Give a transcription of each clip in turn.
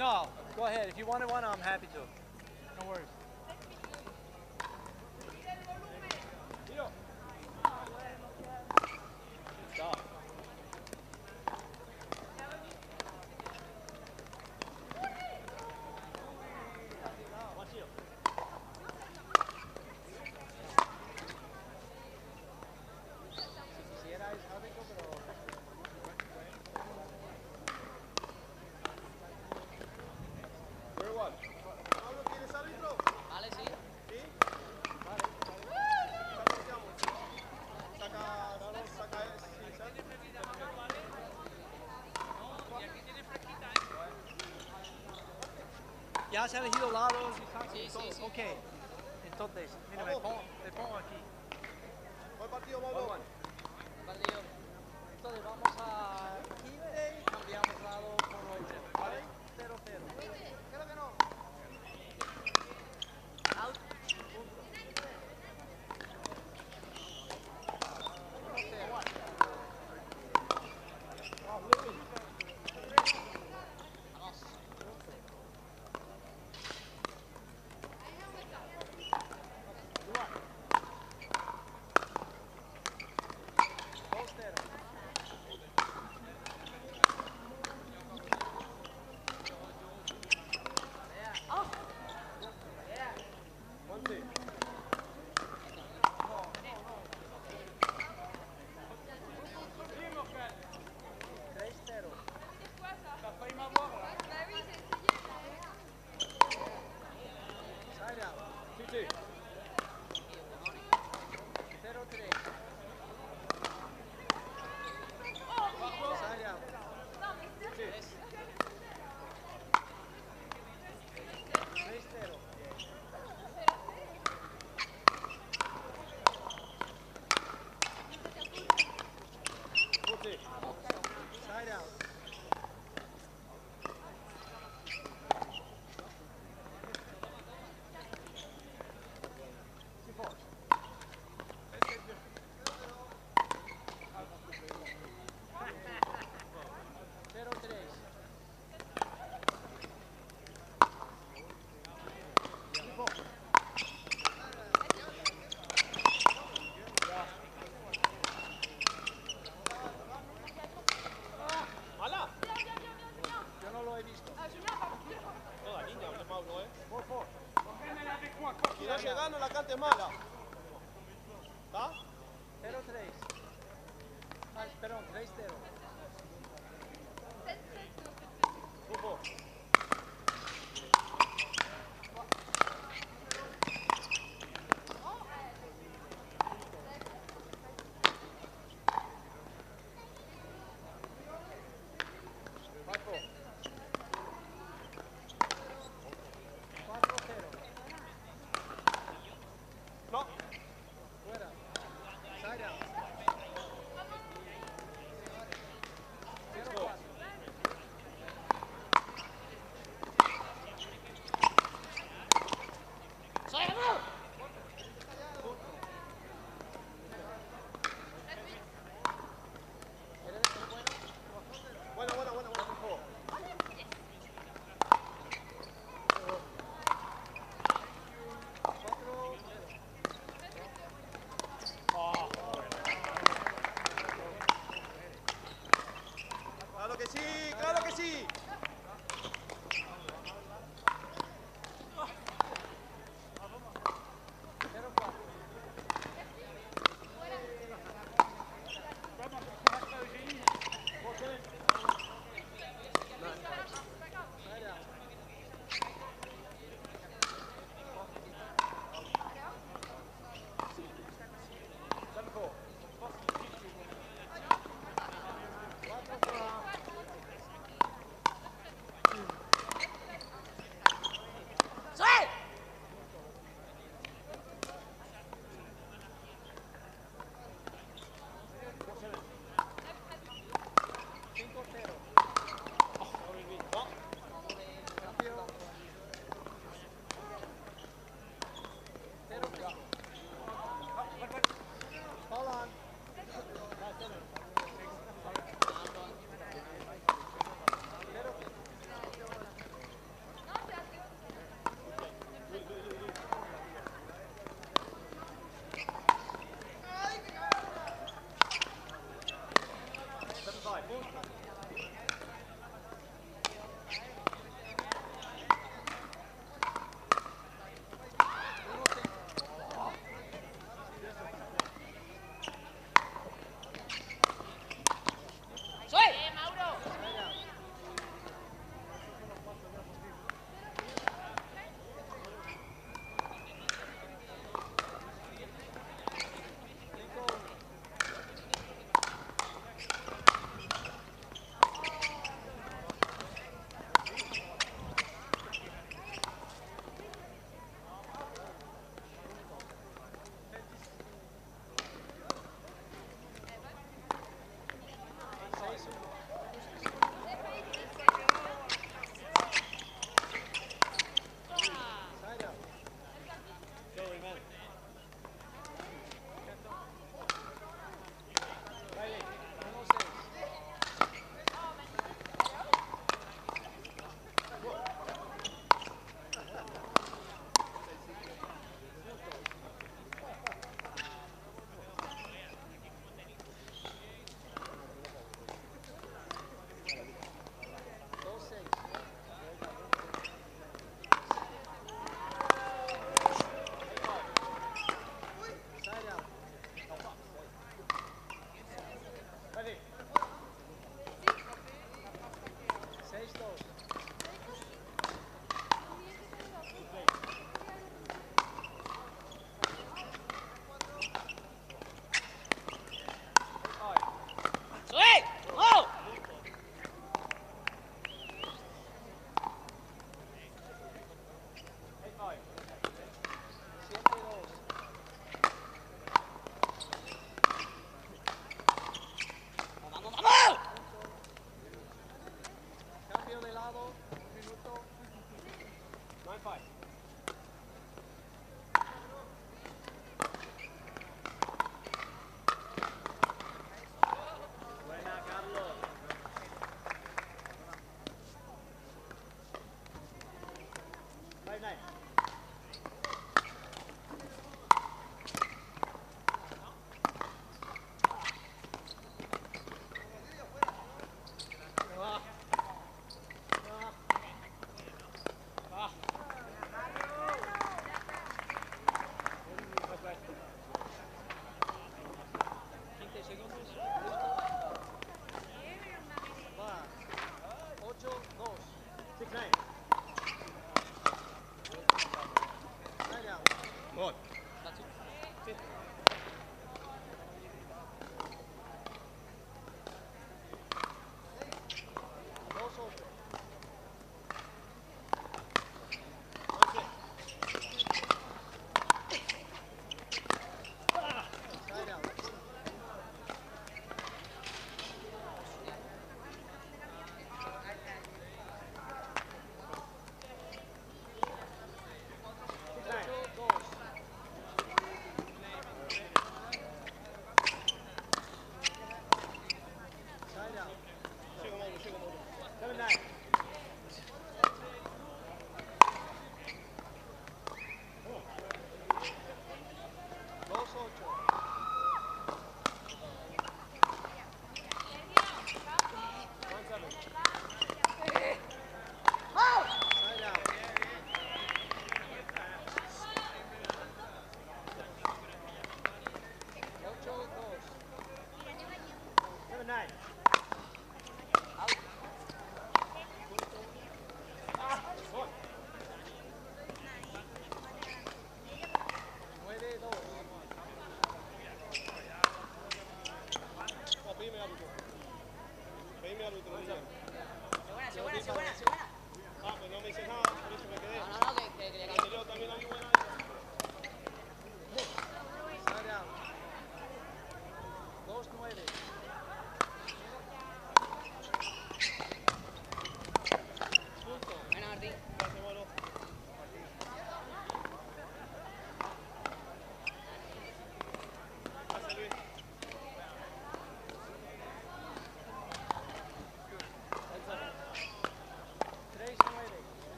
No, go ahead. If you wanted one, I'm happy to. No worries. Stop. Ya se han elegido lados y sacos y todo. Sí. Ok. Entonces, mira, me pongo aquí. ¿Cuál partido, Mauro? Partido. Entonces vamos a libre y cambiamos lado con otro. ¿Vale? 0-0. Creo que no. Out. Punto. 1-0. Si no llegando, la cante mala. ¿Está? 0-3. Ah, perdón, 3-0. Fútbol. No. Fuera. Side out. 0-4. Bueno, fútbol. Claro que sí, claro que sí.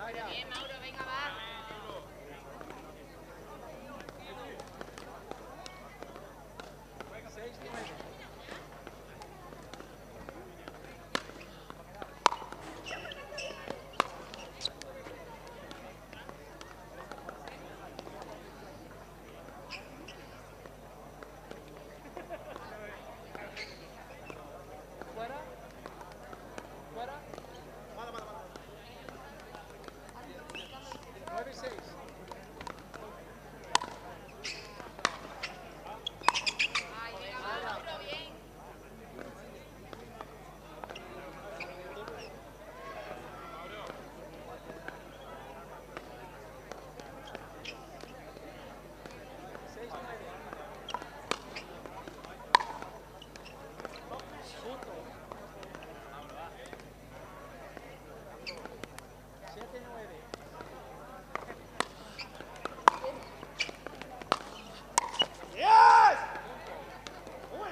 Bien, Mauro, venga, va. 6-9. Fuera. Fuera. 9-6. Ay, venga, va, Mauro, bien. 6-9. Punto. 7-9. ¡Yes! ¡Uy!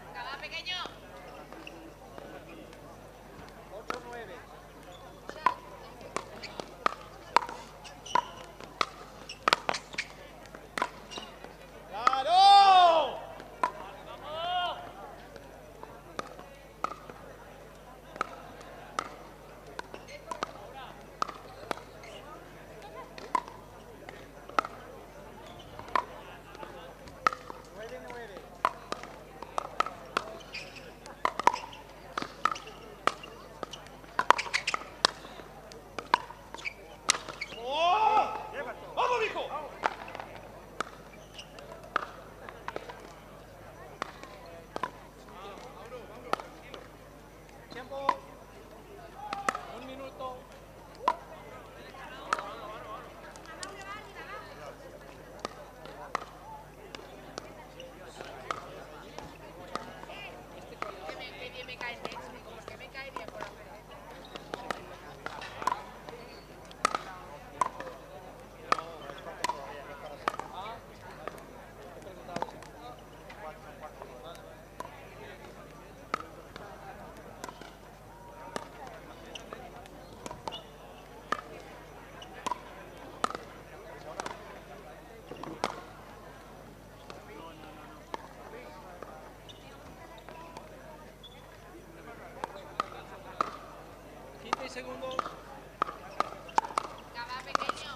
Venga, va, pequeño. 8-9. ¡Claro! Nueve, nueve. ¡Oh! ¡Vamos, mijo! Tiempo. 1 minuto. Que bien me cae el techo. Como que me cae bien por la frente. Ah. He preguntado. Quince segundos. Venga, va, pequeño.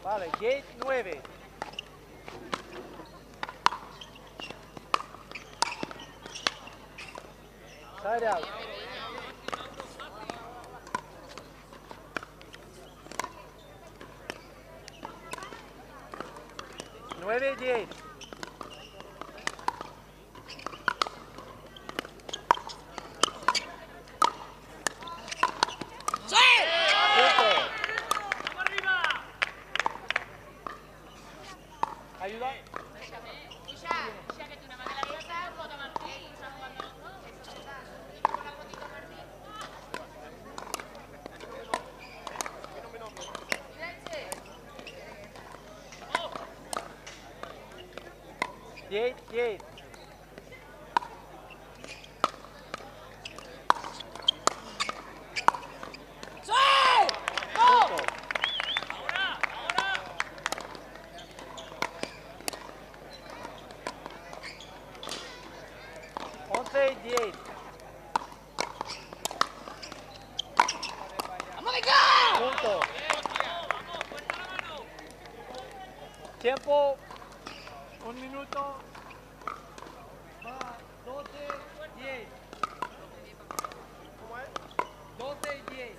Vale, gate 9. Side out. Bien, pequeño. 9-10. Punto. Ayuda. Escucha, que tú nada más que la cosa foto Martín. Estás jugando los dos. Y con la fotito Martín. Mira este. 10-10. Punto. 11-10. Punto. Tiempo. 1 minuto. Va. 12-10. ¿Cómo es? 12-10.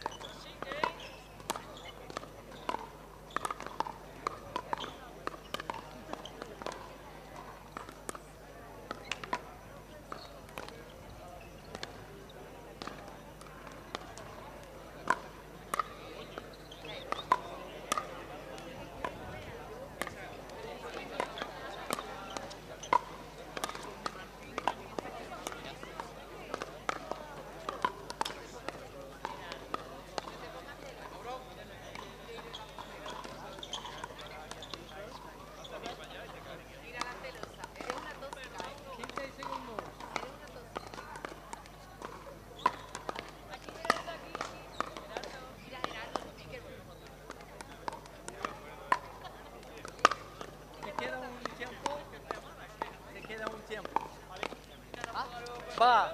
Va.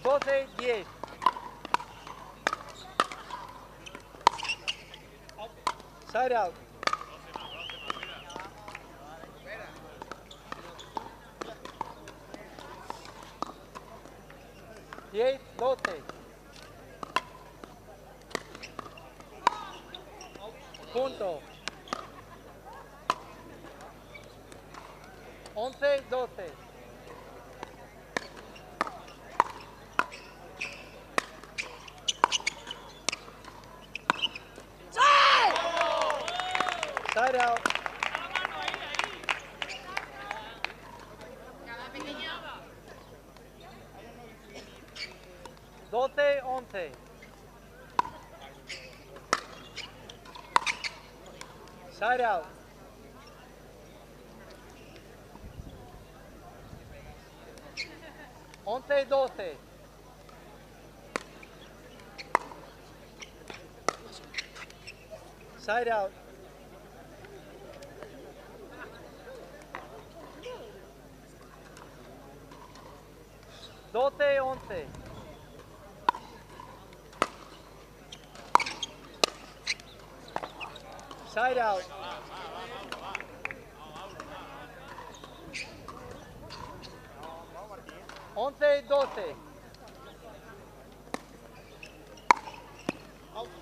12-10. Side out. 10-12. Punto. 11-12. Side out. Cada pequeño. 12-11. Side out. 11-12. Side out. 12-11. Side out. 11-12.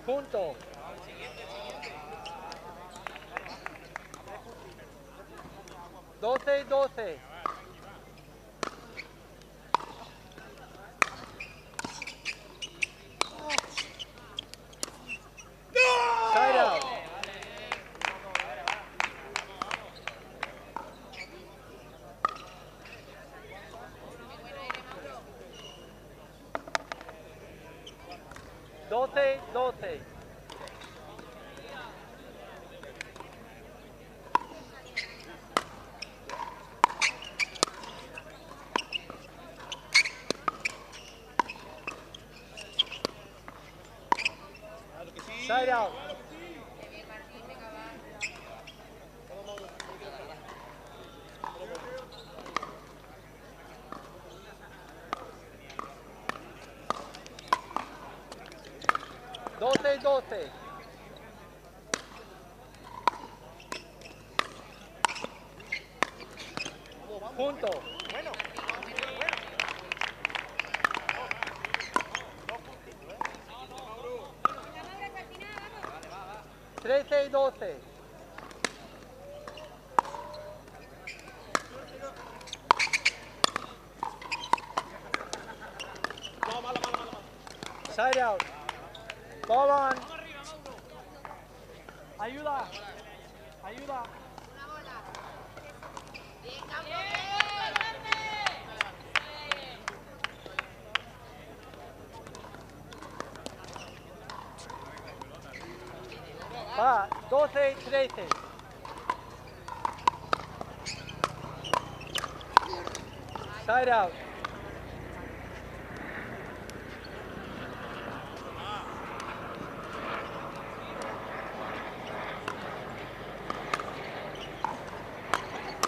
Punto. 12-12. Side out. 12-12. Side out. 12-12. Punto. 13-12. Side out. Ball on. Ayuda. Ayuda. Va, 12-13. Side out.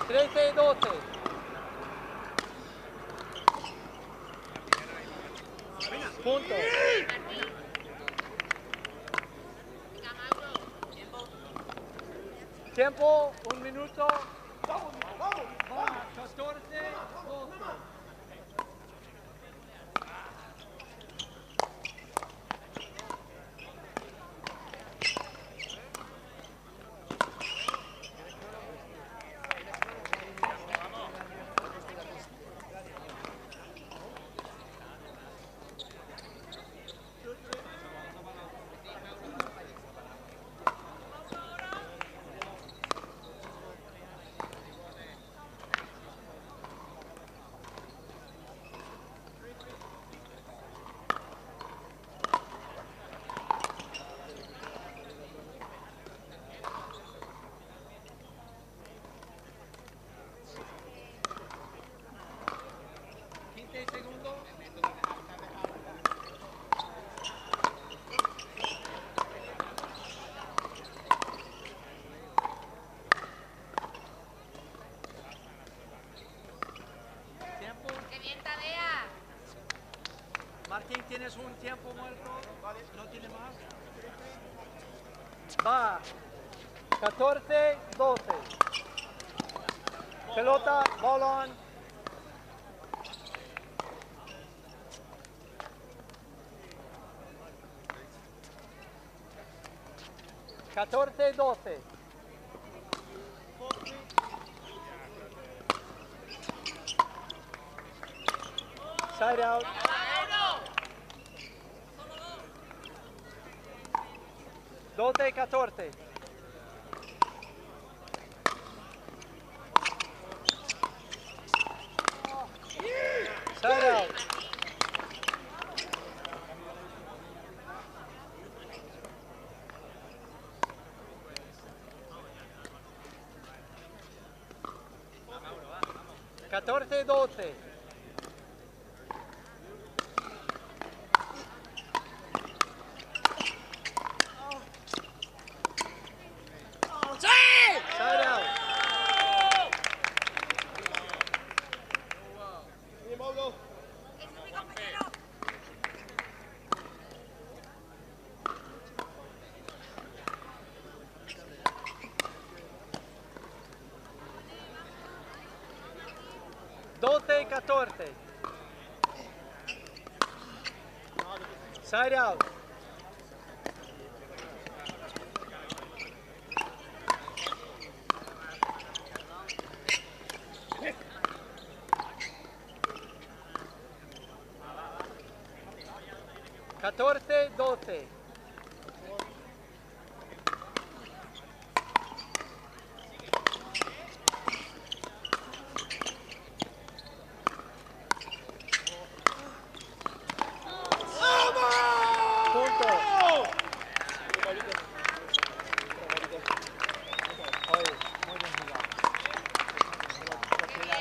13-12. Punto. Tiempo, 1 minuto. Va, 14-12. tienes un tiempo muerto, no tiene más. Va. 14-12. Pelota, balón. 14-12. Side out. 12-14. Side out. 14-12. Side out. Bien, Mauro. 12-14. Side out. 14-12. Punto. Oye, muy bien jugado. Bien, Mauro, qué bien.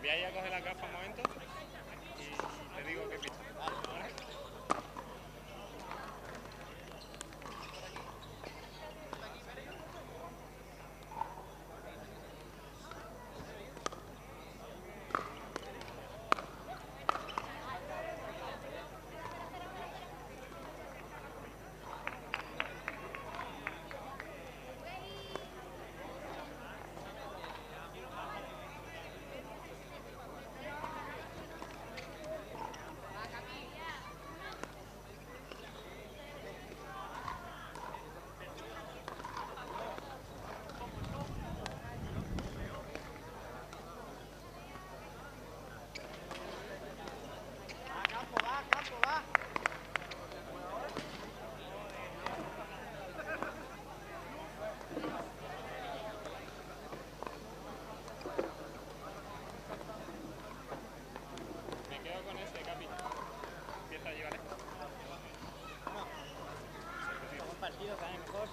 voy a ir a coger la gafa un momento y te digo qué pista. ¿Vale? Me quedo con ese, Capi. Empieza a llevar esto. Buen partido también, mejor.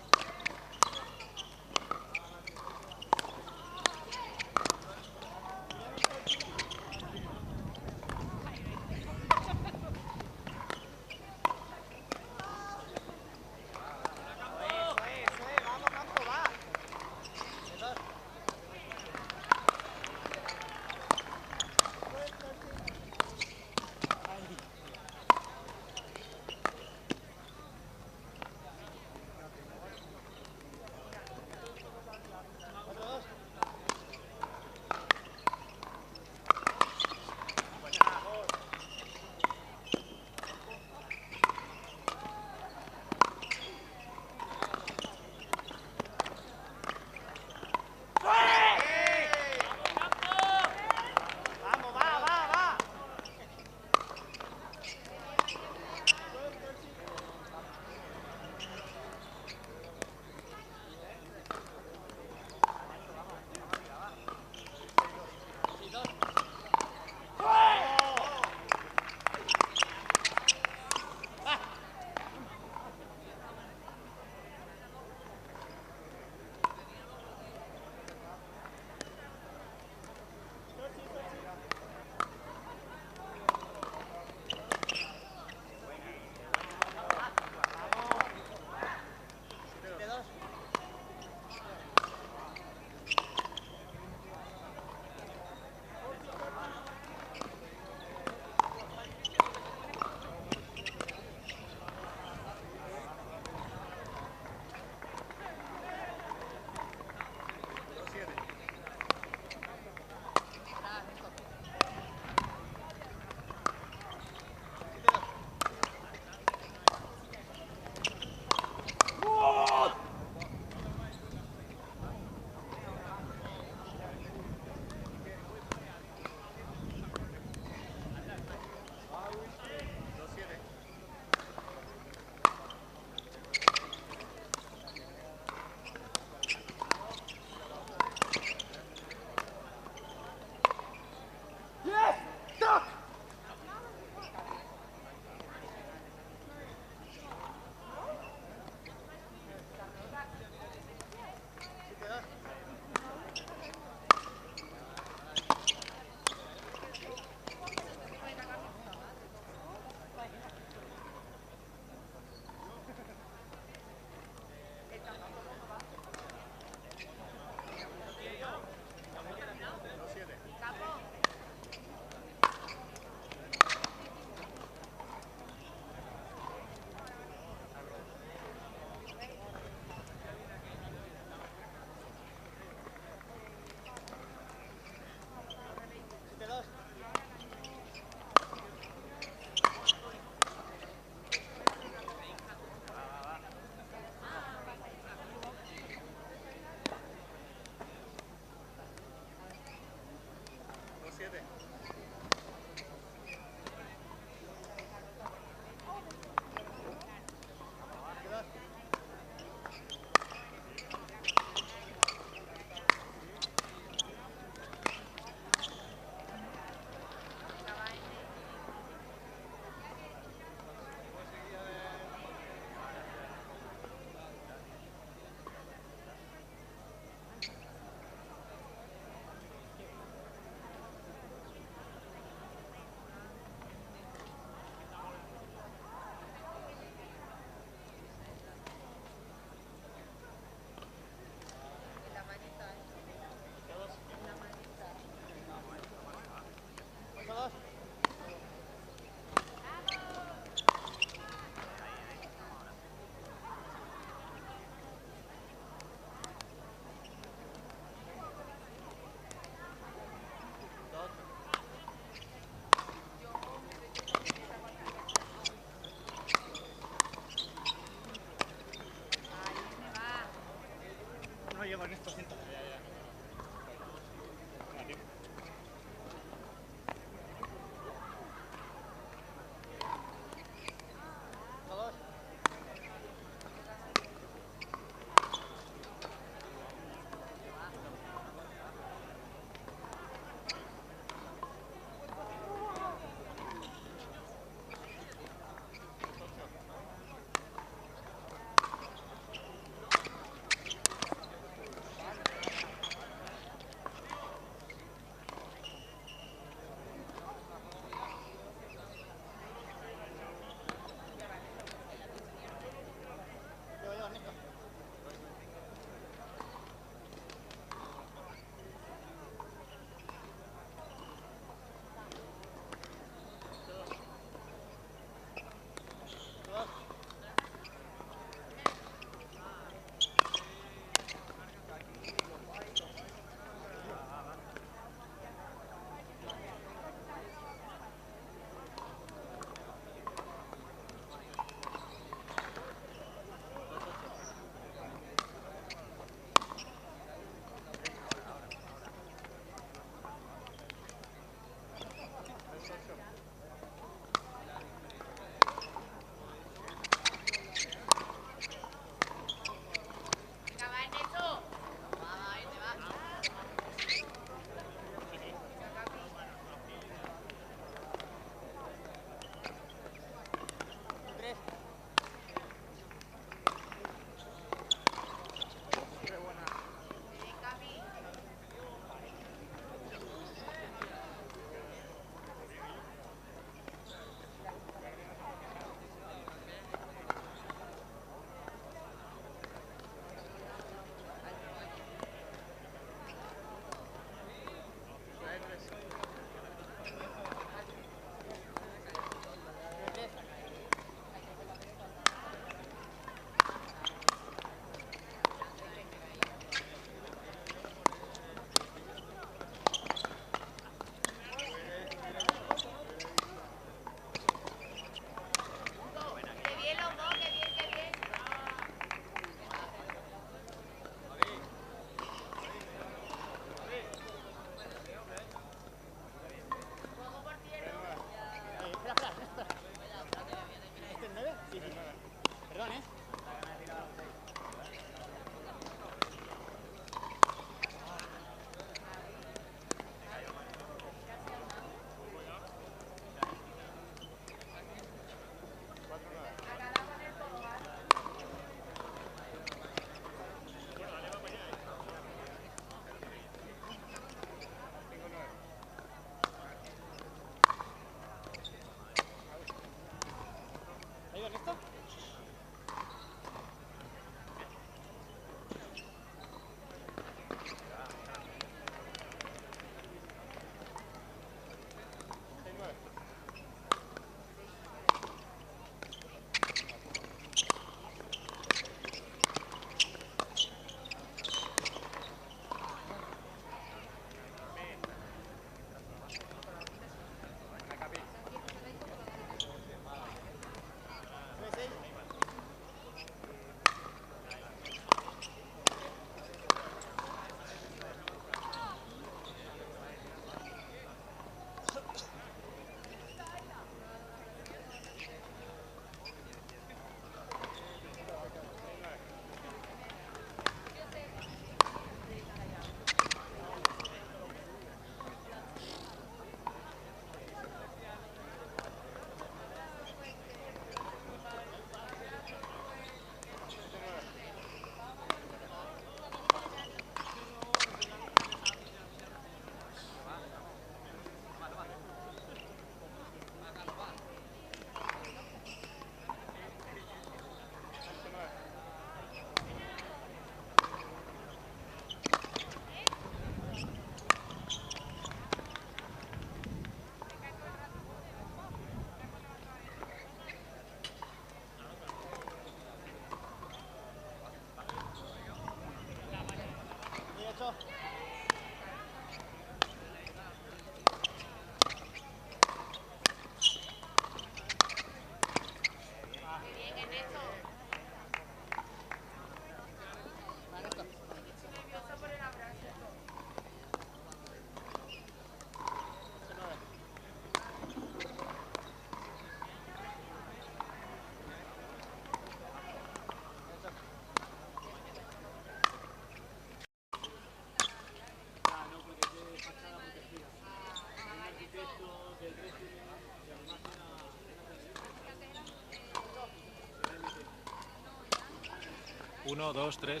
1, 2, 3.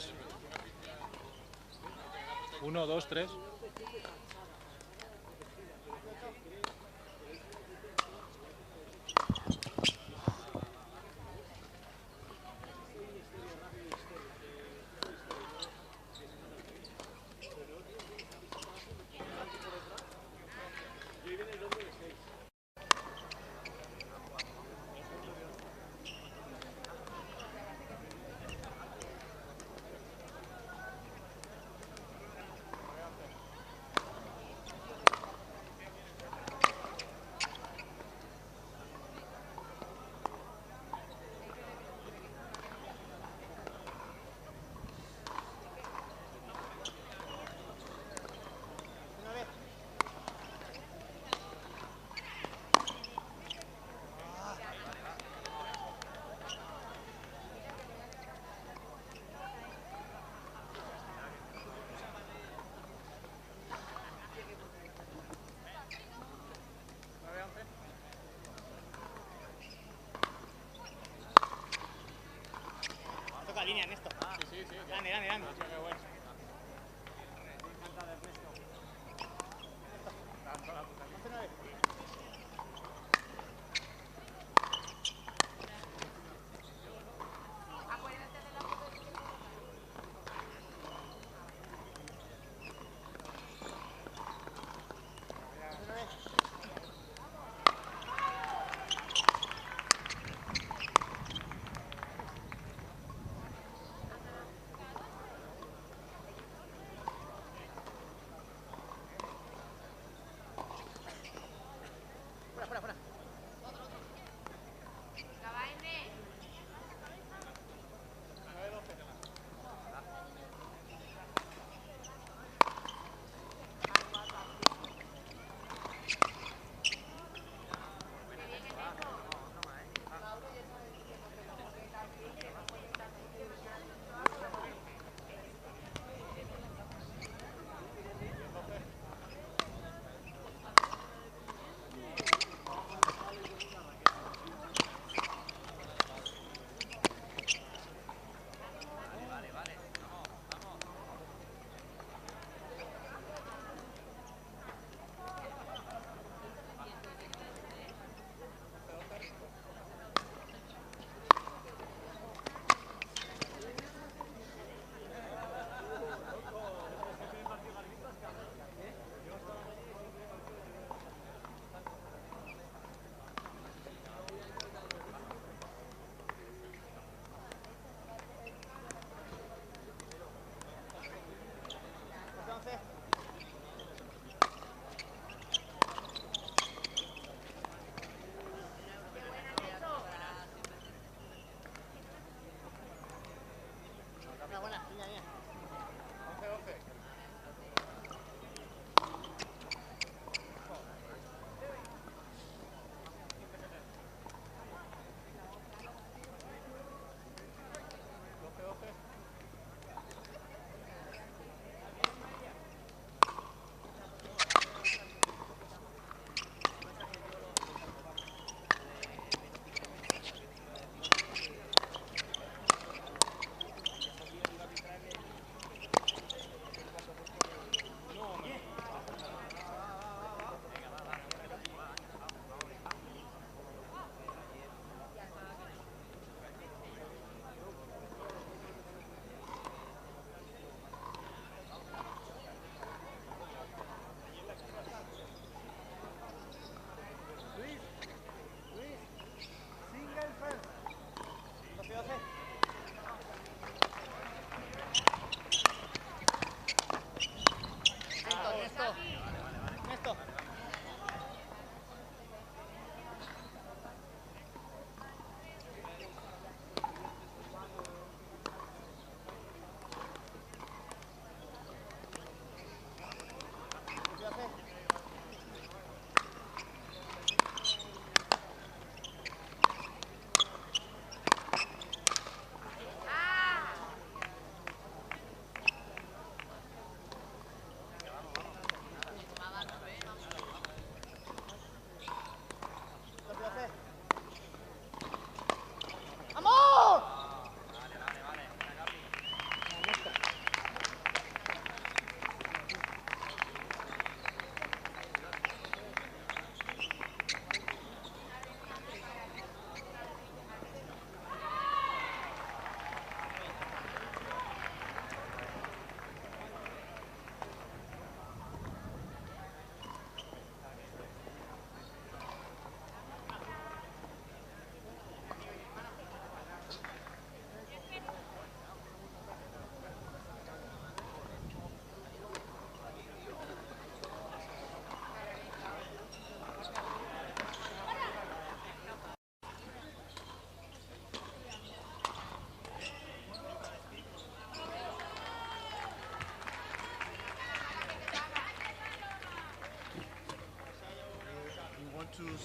1, 2, 3.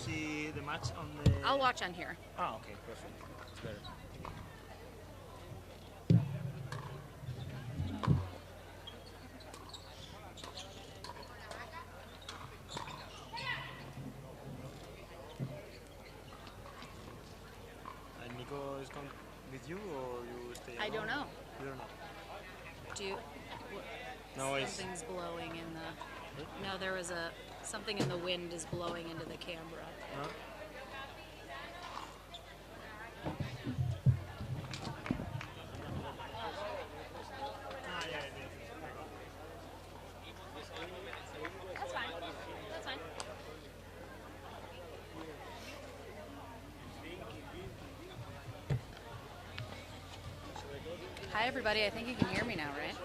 see the match on the... I'll watch on here. Ah, okay, perfect. It's better. And Nico is coming with you, or you stay I don't alone? know. You don't know. Do you, No, it's... something's blowing in the... No, there was a... Something in the wind is blowing into the camera. Huh? That's fine. That's fine. Hi, everybody. I think you can hear me now, right?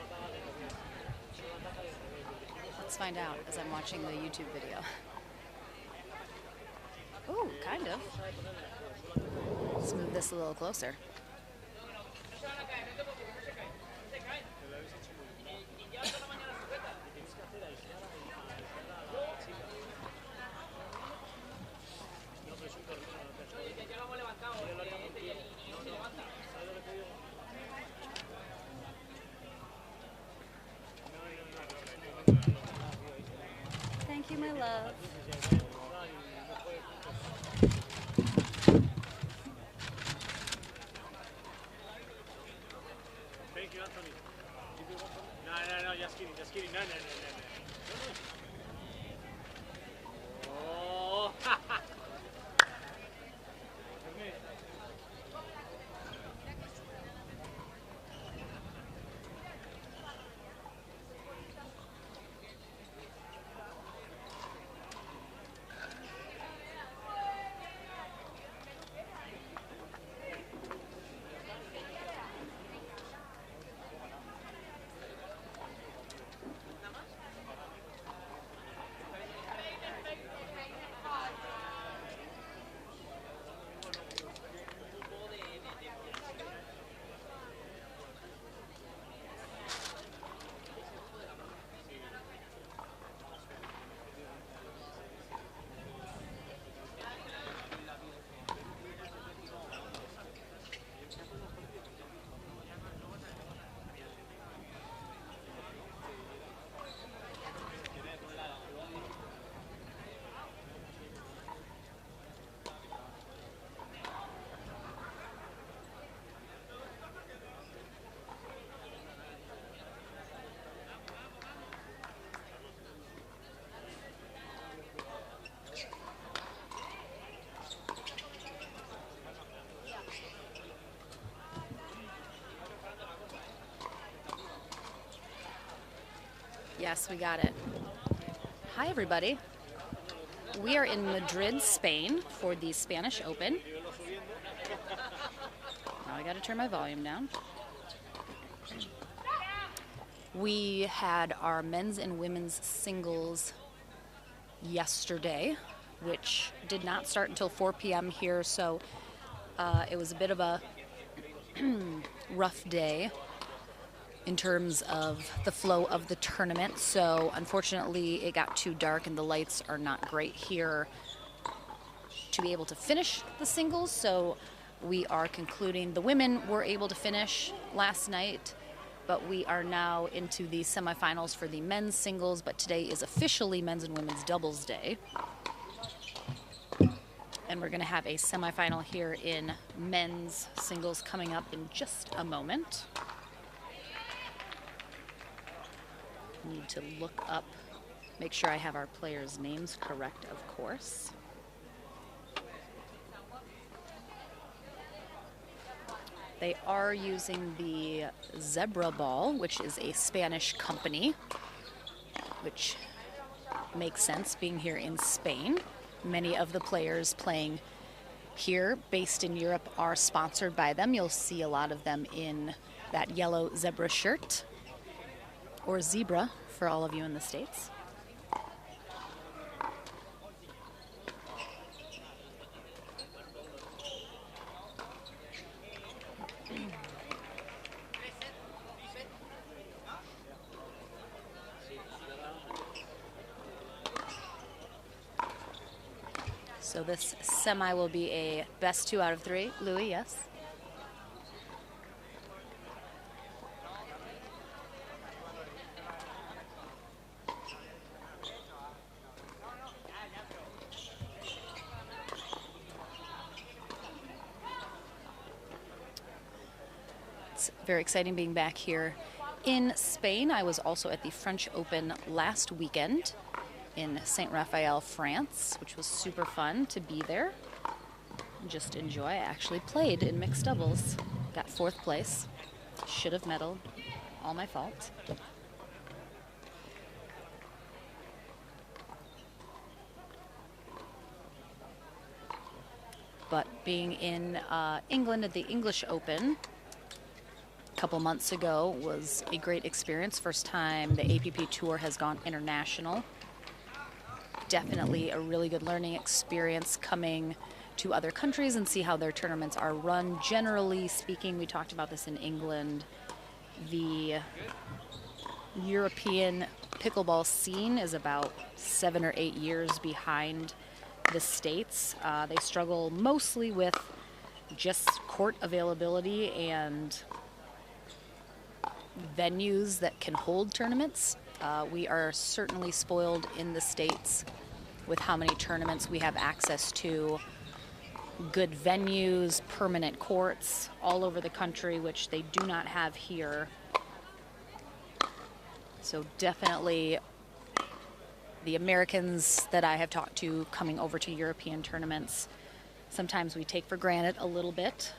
Let's find out as I'm watching the YouTube video. Ooh, kind of. Let's move this a little closer. Thank you, my love. Thank you, Anthony. No, just kidding. No. Oh, Yes, we got it. Hi, everybody. We are in Madrid, Spain for the Spanish Open. Now I got to turn my volume down. We had our men's and women's singles yesterday, which did not start until 4 p.m. here, so it was a bit of a rough day in terms of the flow of the tournament. So unfortunately it got too dark and the lights are not great here to be able to finish the singles, so we are concluding. The women were able to finish last night, but we are now into the semifinals for the men's singles, but today is officially men's and women's doubles day. And we're going to have a semifinal here in men's singles coming up in just a moment. Need to look up, make sure I have our players' names correct, of course. They are using the Zebra ball, which is a Spanish company, which makes sense being here in Spain. Many of the players playing here, based in Europe, are sponsored by them. You'll see a lot of them in that yellow zebra shirt, or zebra for all of you in the States. So this semi will be a best 2 out of 3. Louis, yes? It's very exciting being back here in Spain. I was also at the French Open last weekend in Saint Raphael, France, which was super fun to be there. Just enjoy. I actually played in mixed doubles. Got 4th place. Should have medaled. All my fault. But being in England at the English Open a couple months ago was a great experience. First time the APP Tour has gone international. Definitely a really good learning experience coming to other countries and see how their tournaments are run. Generally speaking, we talked about this in England, the European pickleball scene is about 7 or 8 years behind the States. They struggle mostly with just court availability and venues that can hold tournaments. We are certainly spoiled in the States with how many tournaments we have access to. Good venues, permanent courts all over the country, which they do not have here. So definitely the Americans that I have talked to coming over to European tournaments, sometimes we take for granted a little bit.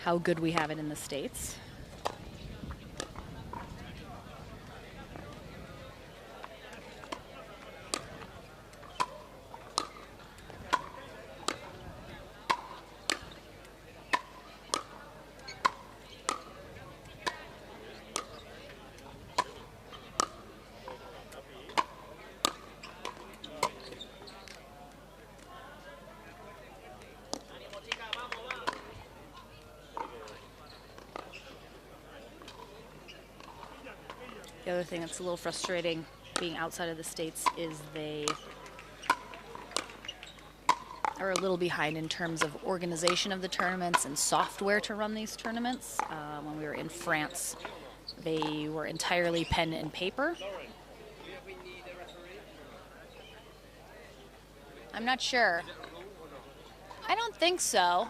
How good we have it in the States. The other thing that's a little frustrating being outside of the States is they are a little behind in terms of organization of the tournaments and software to run these tournaments. When we were in France, they were entirely pen and paper. I'm not sure. I don't think so.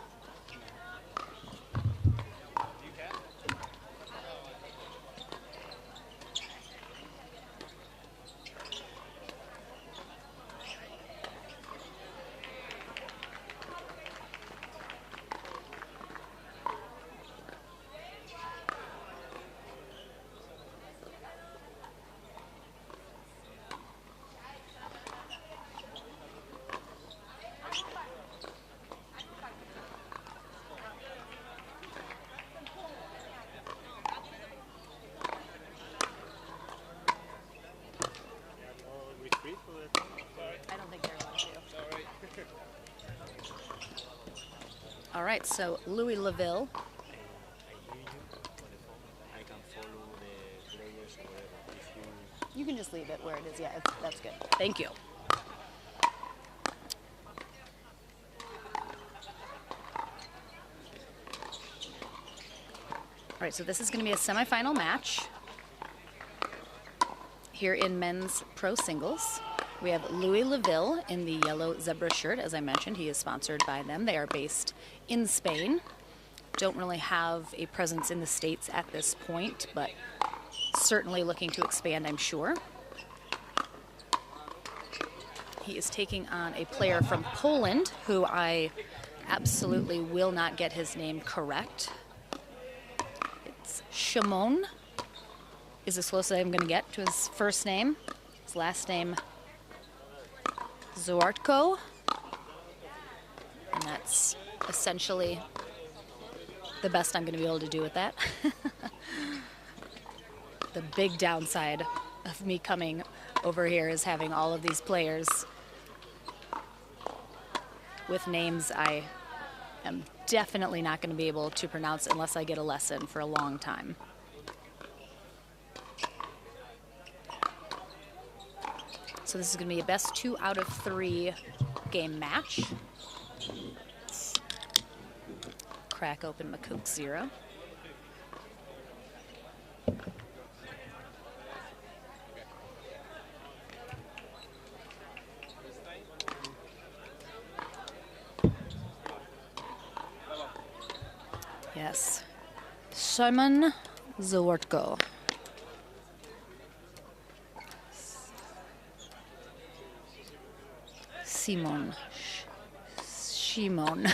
I don't think they're allowed to. All right, so Louis Laville. I can follow the players wherever. If you You can just leave it where it is. Yeah, that's good. Thank you. All right, so this is going to be a semifinal match here in men's pro singles. We have Louis Laville in the yellow zebra shirt. As I mentioned, he is sponsored by them. They are based in Spain. Don't really have a presence in the States at this point, but certainly looking to expand, I'm sure. He is taking on a player from Poland who I absolutely will not get his name correct. It's Szymon is as close as I'm going to get to his first name. His last name, Zwartko. And that's essentially the best I'm going to be able to do with that. The big downside of me coming over here is having all of these players with names I am definitely not going to be able to pronounce unless I get a lesson for a long time. So this is going to be a best 2 out of 3 game match. Crack open my Coke Zero. Yes. Simon Zawartko. Shimon.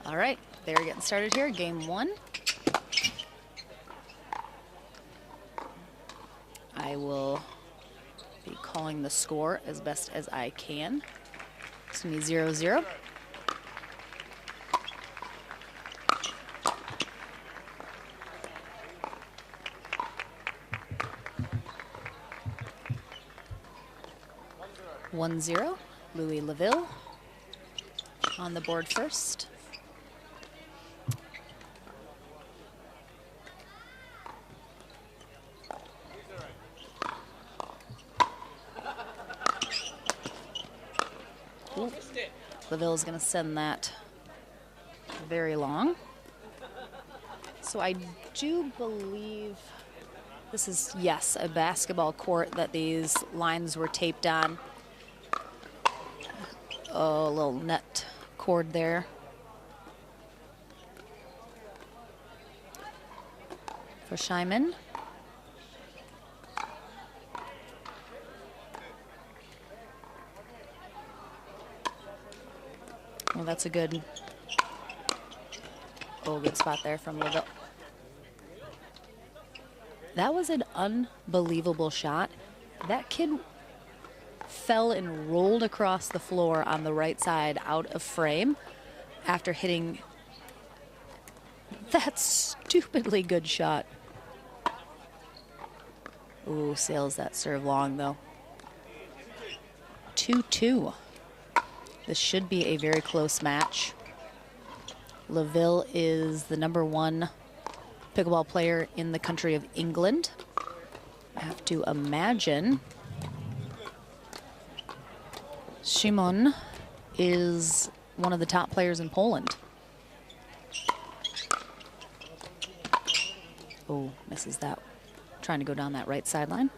All right, they're getting started here. Game 1. I will be calling the score as best as I can. It's going to be 0-0. Louis Laville on the board first. Ooh. Laville is going to send that very long. So I do believe this is, yes, a basketball court that these lines were taped on. Oh, a little net cord there. For Scheiman. Well, that's a good spot there from Laville. That was an unbelievable shot. That kid fell and rolled across the floor on the right side out of frame after hitting that stupidly good shot. Ooh, sails that serve long though. 2-2. This should be a very close match. Laville is the #1 pickleball player in the country of England. I have to imagine Szymon is one of the top players in Poland. Oh, misses that. Trying to go down that right sideline.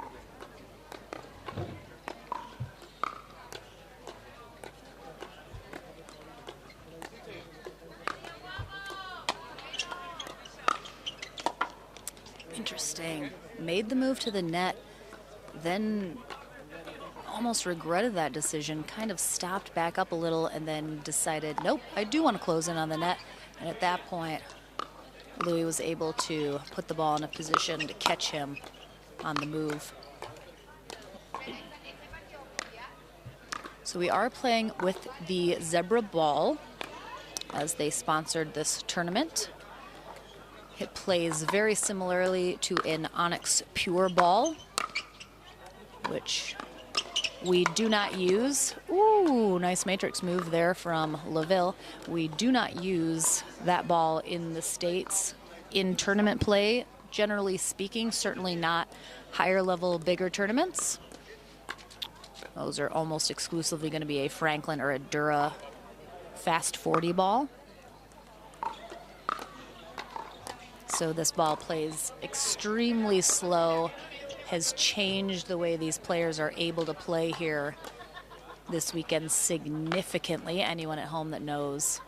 Interesting. Made the move to the net, then almost regretted that decision, kind of stopped back up a little and then decided, nope, I do want to close in on the net. And at that point, Louis was able to put the ball in a position to catch him on the move. So we are playing with the Zebra ball as they sponsored this tournament. It plays very similarly to an Onyx Pure ball, which we do not use. Ooh, nice matrix move there from Laville. We do not use that ball in the States in tournament play, generally speaking, certainly not higher level, bigger tournaments. Those are almost exclusively going to be a Franklin or a Dura Fast 40 ball. So this ball plays extremely slow, has changed the way these players are able to play here this weekend significantly. Anyone at home that knows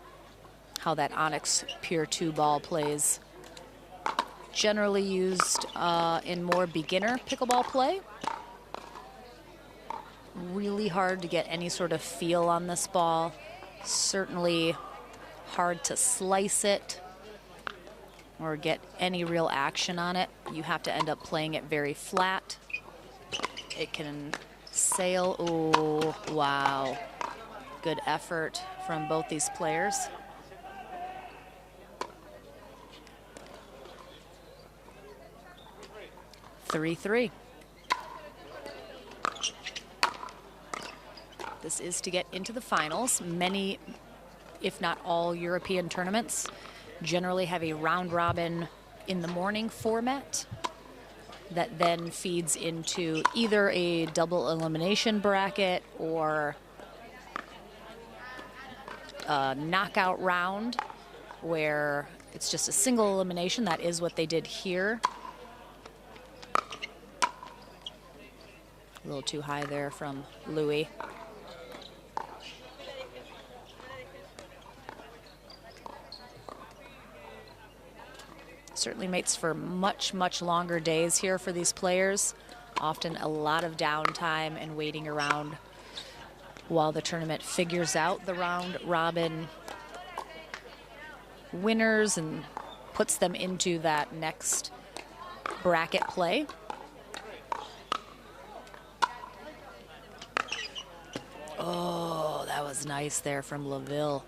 how that Onyx Pure 2 ball plays. Generally used in more beginner pickleball play. Really hard to get any sort of feel on this ball. Certainly hard to slice it or get any real action on it. You have to end up playing it very flat. It can sail. Oh, wow. Good effort from both these players. Three. This is to get into the finals. Many, if not all, European tournaments generally have a round robin in the morning format. that then feeds into either a double elimination bracket or a knockout round where it's just a single elimination. That is what they did here. A little too high there from Louis. Certainly makes for much, much longer days here for these players. Often a lot of downtime and waiting around while the tournament figures out the round robin winners and puts them into that next bracket play. Oh, that was nice there from LaVille.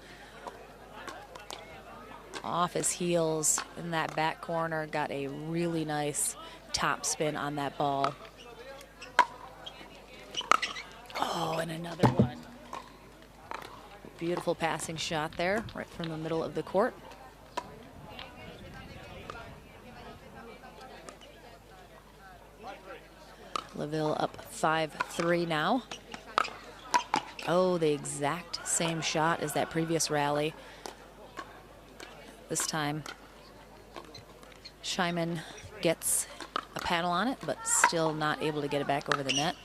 Off his heels in that back corner, got a really nice top spin on that ball. Oh, and another one. Beautiful passing shot there, right from the middle of the court. LaVille up 5-3 now. Oh, the exact same shot as that previous rally. This time, Scheiman gets a paddle on it, but still not able to get it back over the net.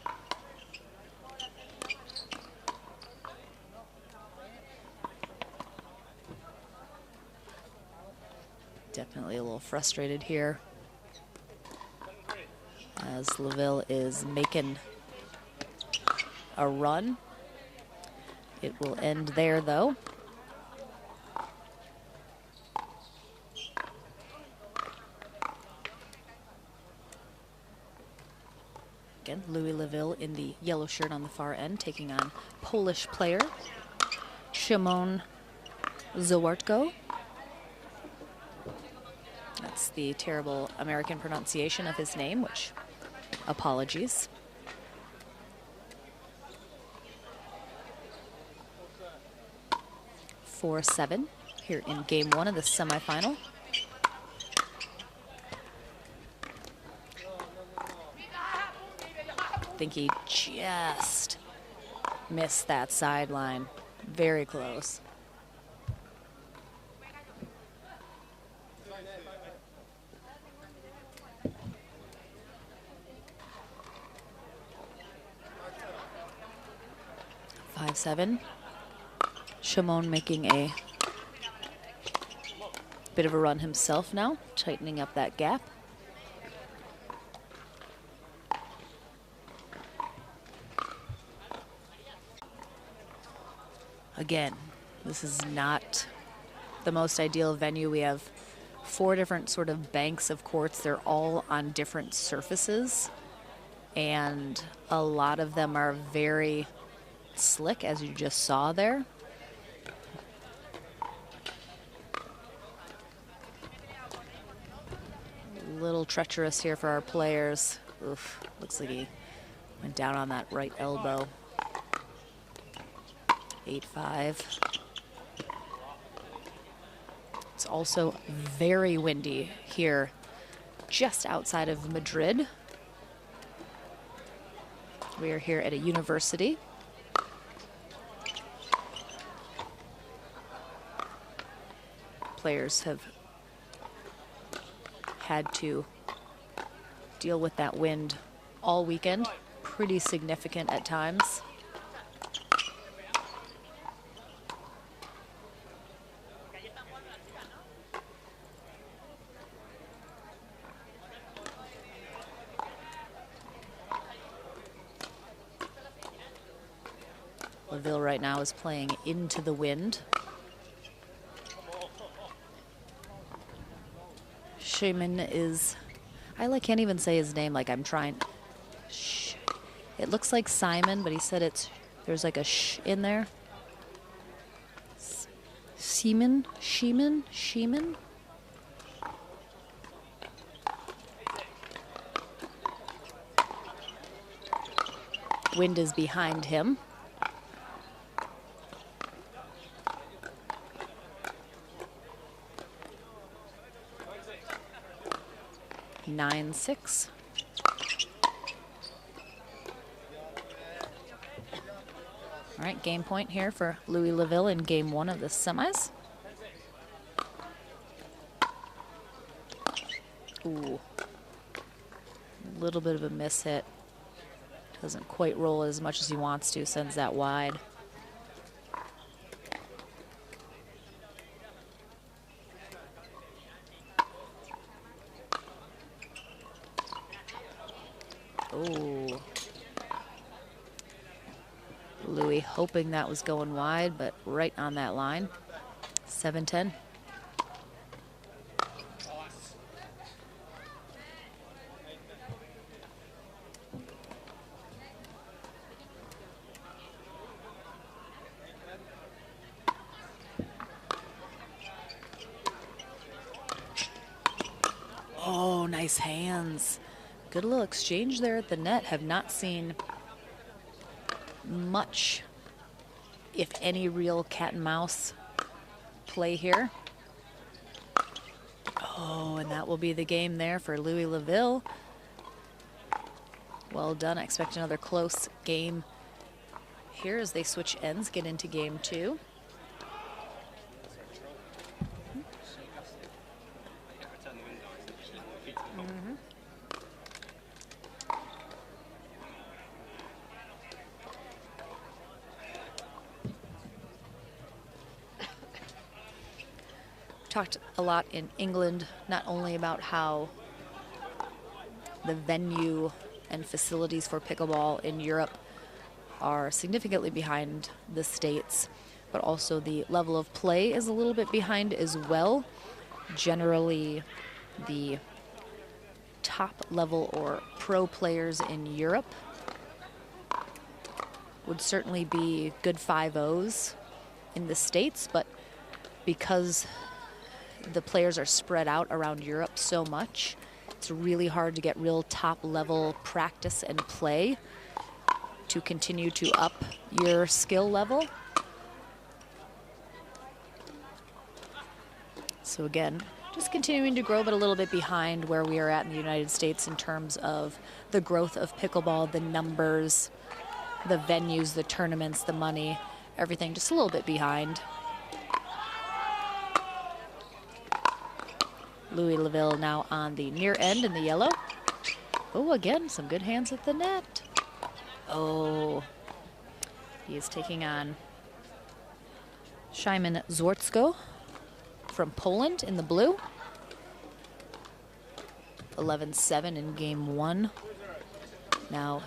Definitely a little frustrated here as LaVille is making a run. It will end there, though. Again, Louis LaVille in the yellow shirt on the far end, taking on Polish player Szymon Zawartko. That's the terrible American pronunciation of his name, which, apologies. Four 7 here in game one of the semifinal. I think he just missed that sideline. Very close. Five 7. Szymon making a bit of a run himself now, tightening up that gap. Again, this is not the most ideal venue. We have 4 different sort of banks of courts. They're all on different surfaces, and a lot of them are very slick, as you just saw there. A little treacherous here for our players. Oof, looks like he went down on that right elbow. 8-5. It's also very windy here just outside of Madrid. We are here at a university. Players have had to deal with that wind all weekend, pretty significant at times. LaVille right now is playing into the wind. Szymon is, can't even say his name like I'm trying. It looks like Simon, but he said there's like a sh in there. Szymon. Wind is behind him. Nine 6. All right, game point here for Louis-Laville in game 1 of the semis. Ooh. A little bit of a miss hit. Doesn't quite roll as much as he wants to, sends that wide. Oh. Louis hoping that was going wide, but right on that line. 7-10. Oh, nice hands. Good little exchange there at the net. Have not seen much, if any, real cat and mouse play here. Oh, and that will be the game there for Louis-Laville. Well done. I expect another close game here as they switch ends, get into game 2. Talked a lot in England, not only about how the venue and facilities for pickleball in Europe are significantly behind the States, but also the level of play is a little bit behind as well. Generally, the top level or pro players in Europe would certainly be good 5-0s in the States, but because the players are spread out around Europe so much, it's really hard to get real top level practice and play to continue to up your skill level. So again, just continuing to grow, but a little bit behind where we are at in the United States in terms of the growth of pickleball, the numbers, the venues, the tournaments, the money, everything just a little bit behind. Louis-Laville now on the near end in the yellow. Oh, again, some good hands at the net. Oh, he is taking on Szymon Zwartsko from Poland in the blue. 11-7 in game 1. Now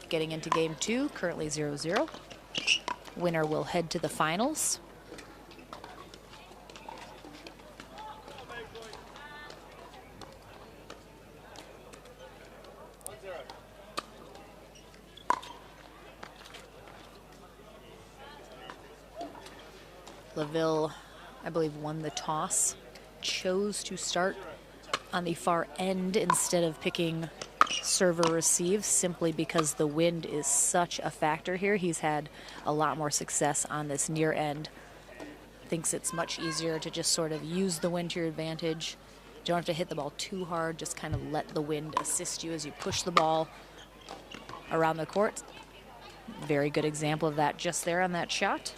getting into game 2, currently 0-0. Winner will head to the finals. Laville, I believe, won the toss, chose to start on the far end instead of picking serve or receive, simply because the wind is such a factor here. He's had a lot more success on this near end. Thinks it's much easier to just sort of use the wind to your advantage. You don't have to hit the ball too hard, just kind of let the wind assist you as you push the ball around the court. Very good example of that just there on that shot.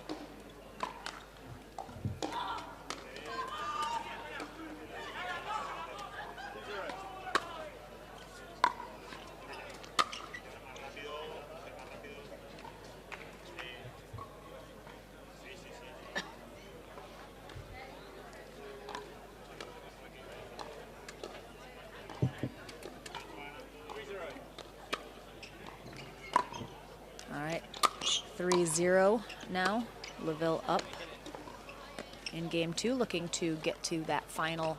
All right, 3-0 now. Laville up in game 2, looking to get to that final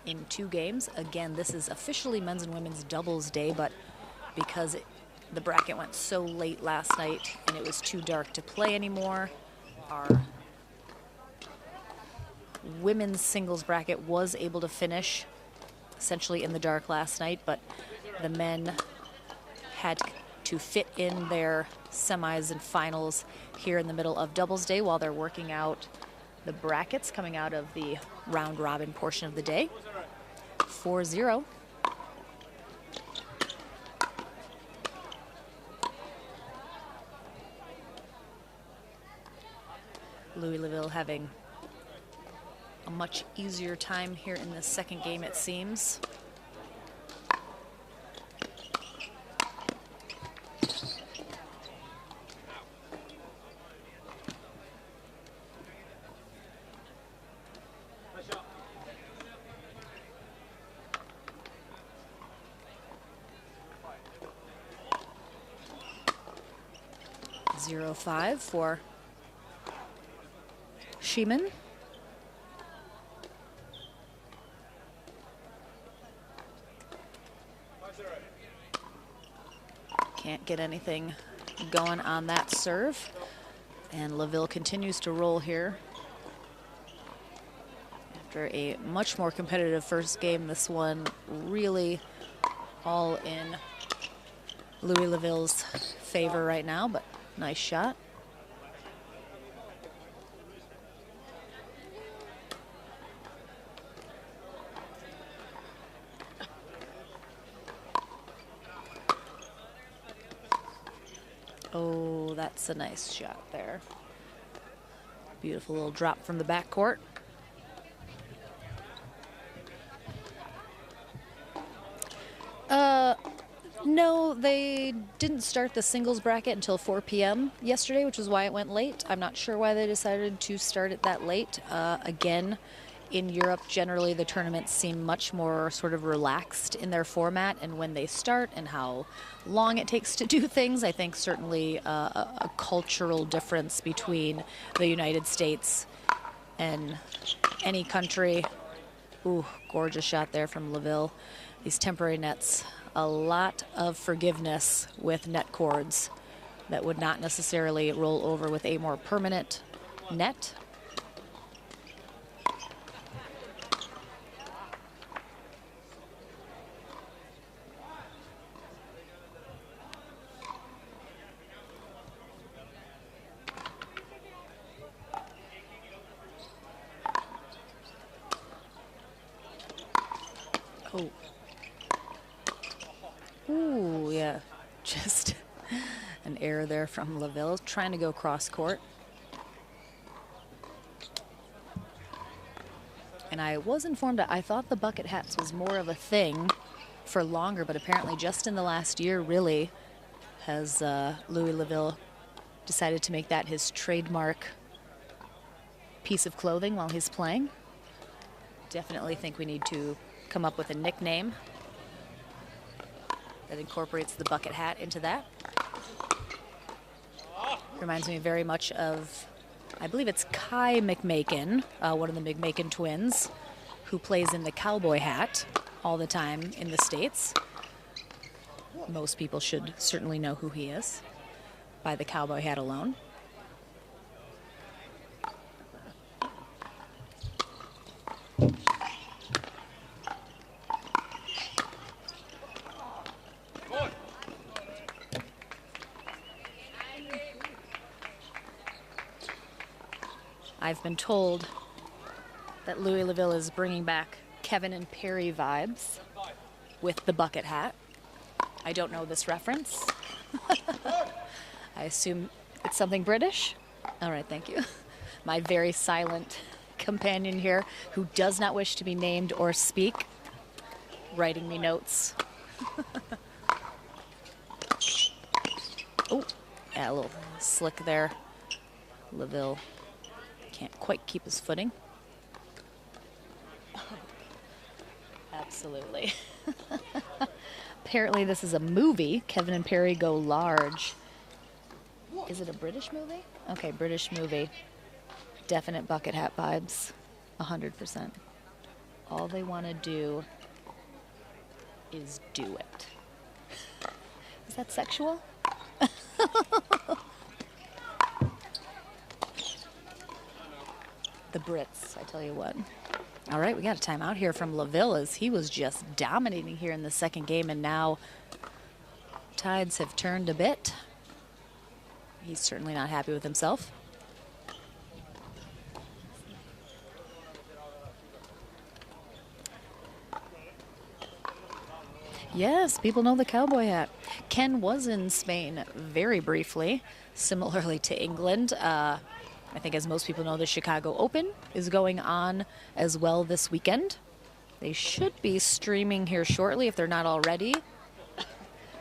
in 2 games. Again, this is officially men's and women's doubles day, but because the bracket went so late last night and it was too dark to play anymore, our women's singles bracket was able to finish essentially in the dark last night, but the men had to fit in their semis and finals here in the middle of doubles day while they're working out the brackets coming out of the round robin portion of the day. 4-0. Louisville having a much easier time here in the second game, it seems. .05 for Sheeman. Can't get anything going on that serve. And LaVille continues to roll here. After a much more competitive first game, this one really all in Louisville's favor right now, but nice shot. Oh, that's a nice shot there. Beautiful little drop from the backcourt. No, they didn't start the singles bracket until 4 p.m. yesterday, which is why it went late. I'm not sure why they decided to start it that late. Again, in Europe, generally the tournaments seem much more sort of relaxed in their format and when they start and how long it takes to do things. I think certainly a cultural difference between the United States and any country. Ooh, gorgeous shot there from LaVille. These temporary nets, a lot of forgiveness with net cords that would not necessarily roll over with a more permanent net. Oh. Ooh, yeah, just an error there from LaVille, trying to go cross court. And I was informed that I thought the bucket hats was more of a thing for longer, but apparently just in the last year, really, has Louisville decided to make that his trademark piece of clothing while he's playing. Definitely think we need to come up with a nickname that incorporates the bucket hat into that. Reminds me very much of, I believe it's Kai McMakin, one of the McMakin twins, who plays in the cowboy hat all the time in the States. Most people should certainly know who he is by the cowboy hat alone. I've been told that Louisville is bringing back Kevin and Perry vibes with the bucket hat. I don't know this reference. I assume it's something British. All right, thank you. My very silent companion here, who does not wish to be named or speak, writing me notes. Oh, yeah, a little slick there. LaVille can't quite keep his footing. Absolutely. Apparently this is a movie, Kevin and Perry Go Large. Is it a British movie? Okay, British movie. Definite bucket hat vibes, 100%. All they want to do is do it. Is that sexual? The Brits, I tell you what. All right, we got a timeout here from LaVille as he was just dominating here in the second game, and now tides have turned a bit. He's certainly not happy with himself. Yes, people know the cowboy hat. Ken was in Spain very briefly, similarly to England. I think, as most people know, the Chicago Open is going on as well this weekend. They should be streaming here shortly if they're not already.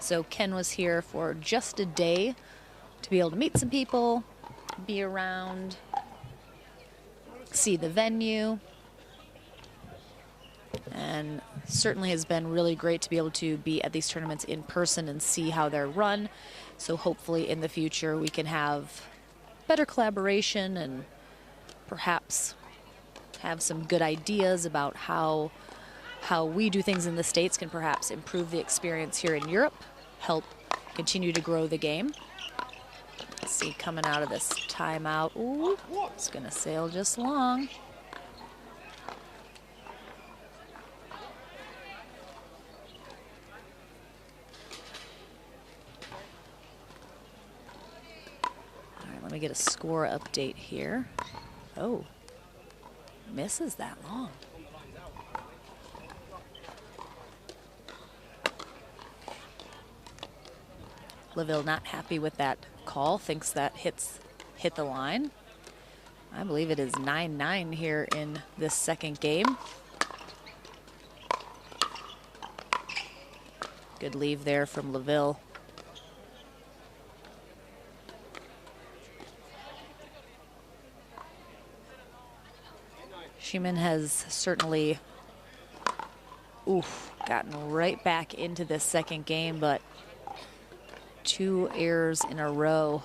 So Ken was here for just a day to be able to meet some people, be around, see the venue. And certainly has been really great to be able to be at these tournaments in person and see how they're run. So hopefully in the future we can have better collaboration and perhaps have some good ideas about how we do things in the States can perhaps improve the experience here in Europe, help continue to grow the game. Let's see, coming out of this timeout. Ooh, it's going to sail just long. Let me get a score update here. Oh, misses that long. LaVille not happy with that call, thinks that hit the line. I believe it is 9-9 here in this second game. Good leave there from LaVille. Sheeman has certainly gotten right back into this second game, but 2 errors in a row.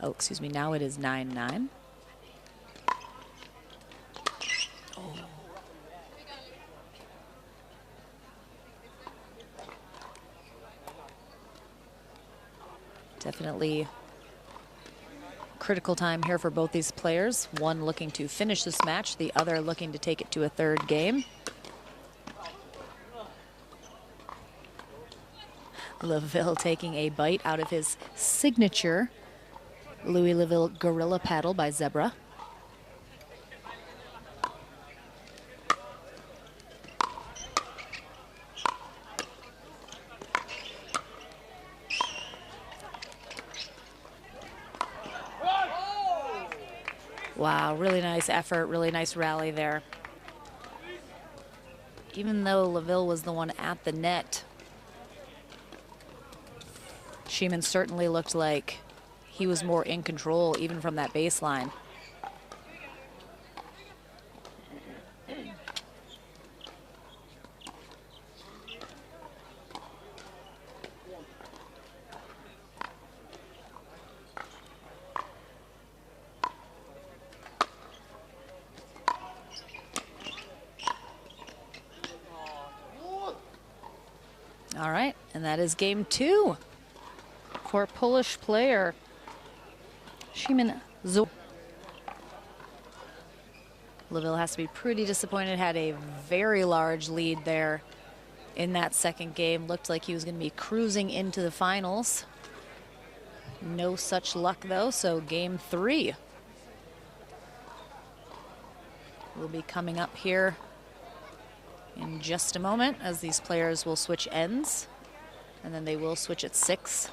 Oh, excuse me, now it is 9-9. Oh. Definitely critical time here for both these players. One looking to finish this match, the other looking to take it to a third game. LaVille taking a bite out of his signature Louis LaVille Gorilla Paddle by Zebra. Wow, really nice effort, really nice rally there. Even though LaVille was the one at the net, Sheeman certainly looked like he was more in control even from that baseline. All right, and that is game 2 for Polish player Szymon Zo. LaVille has to be pretty disappointed, had a very large lead there in that second game. Looked like he was going to be cruising into the finals. No such luck though, so game 3 will be coming up here in just a moment as these players will switch ends, and then they will switch at 6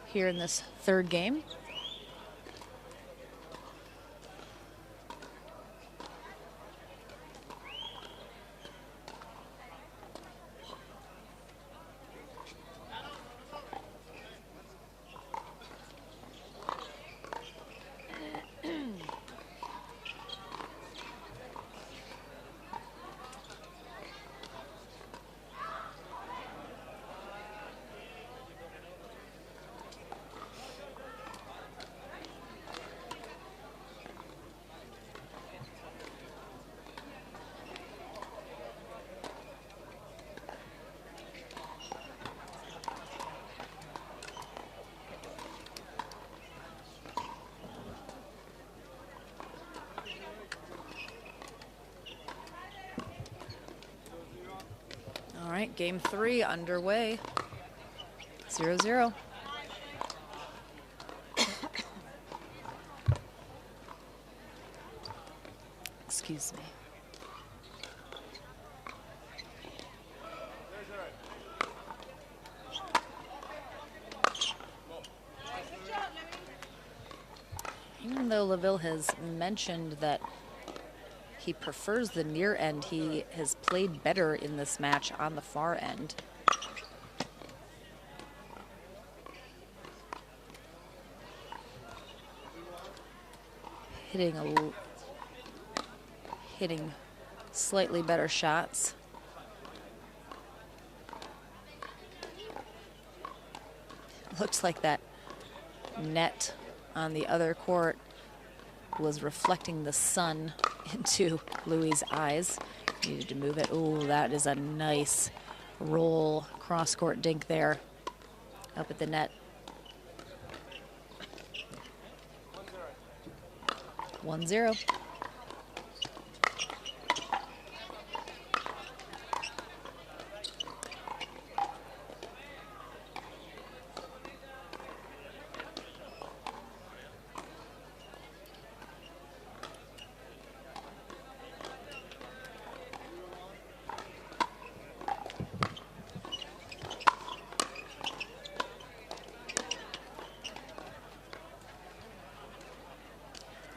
here in this third game. All right, game 3 underway. 0-0. Excuse me. Laville has mentioned that he prefers the near end. He has played better in this match on the far end. Hitting slightly better shots. Looks like that net on the other court was reflecting the sun into Louis' eyes. Needed to move it. Oh, that is a nice roll cross-court dink there up at the net. 1-0.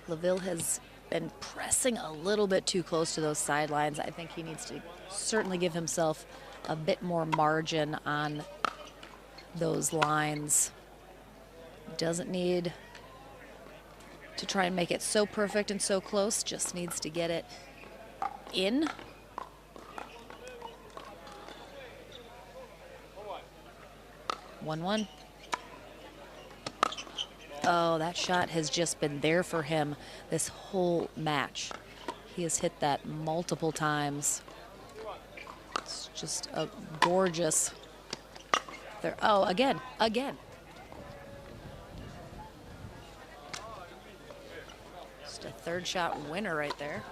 Laville has been pressing a little bit too close to those sidelines. I think he needs to certainly give himself a bit more margin on those lines. Doesn't need to try and make it so perfect and so close, just needs to get it in. One. Oh, that shot has just been there for him this whole match. He has hit that multiple times. It's just a gorgeous. There. Oh, again. Just a third shot winner right there.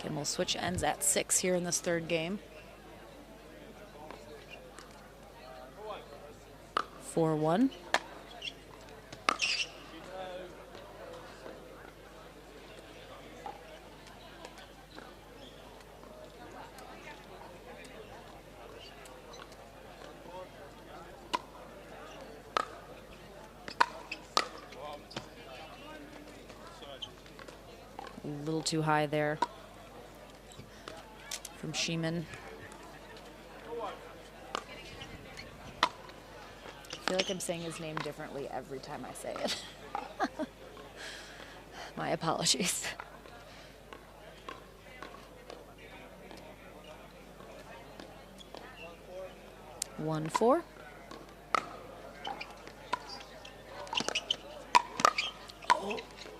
Again, we'll switch ends at 6 here in this third game. 4-1. A little too high there from Sheeman. I feel like I'm saying his name differently every time I say it. My apologies. One, 4.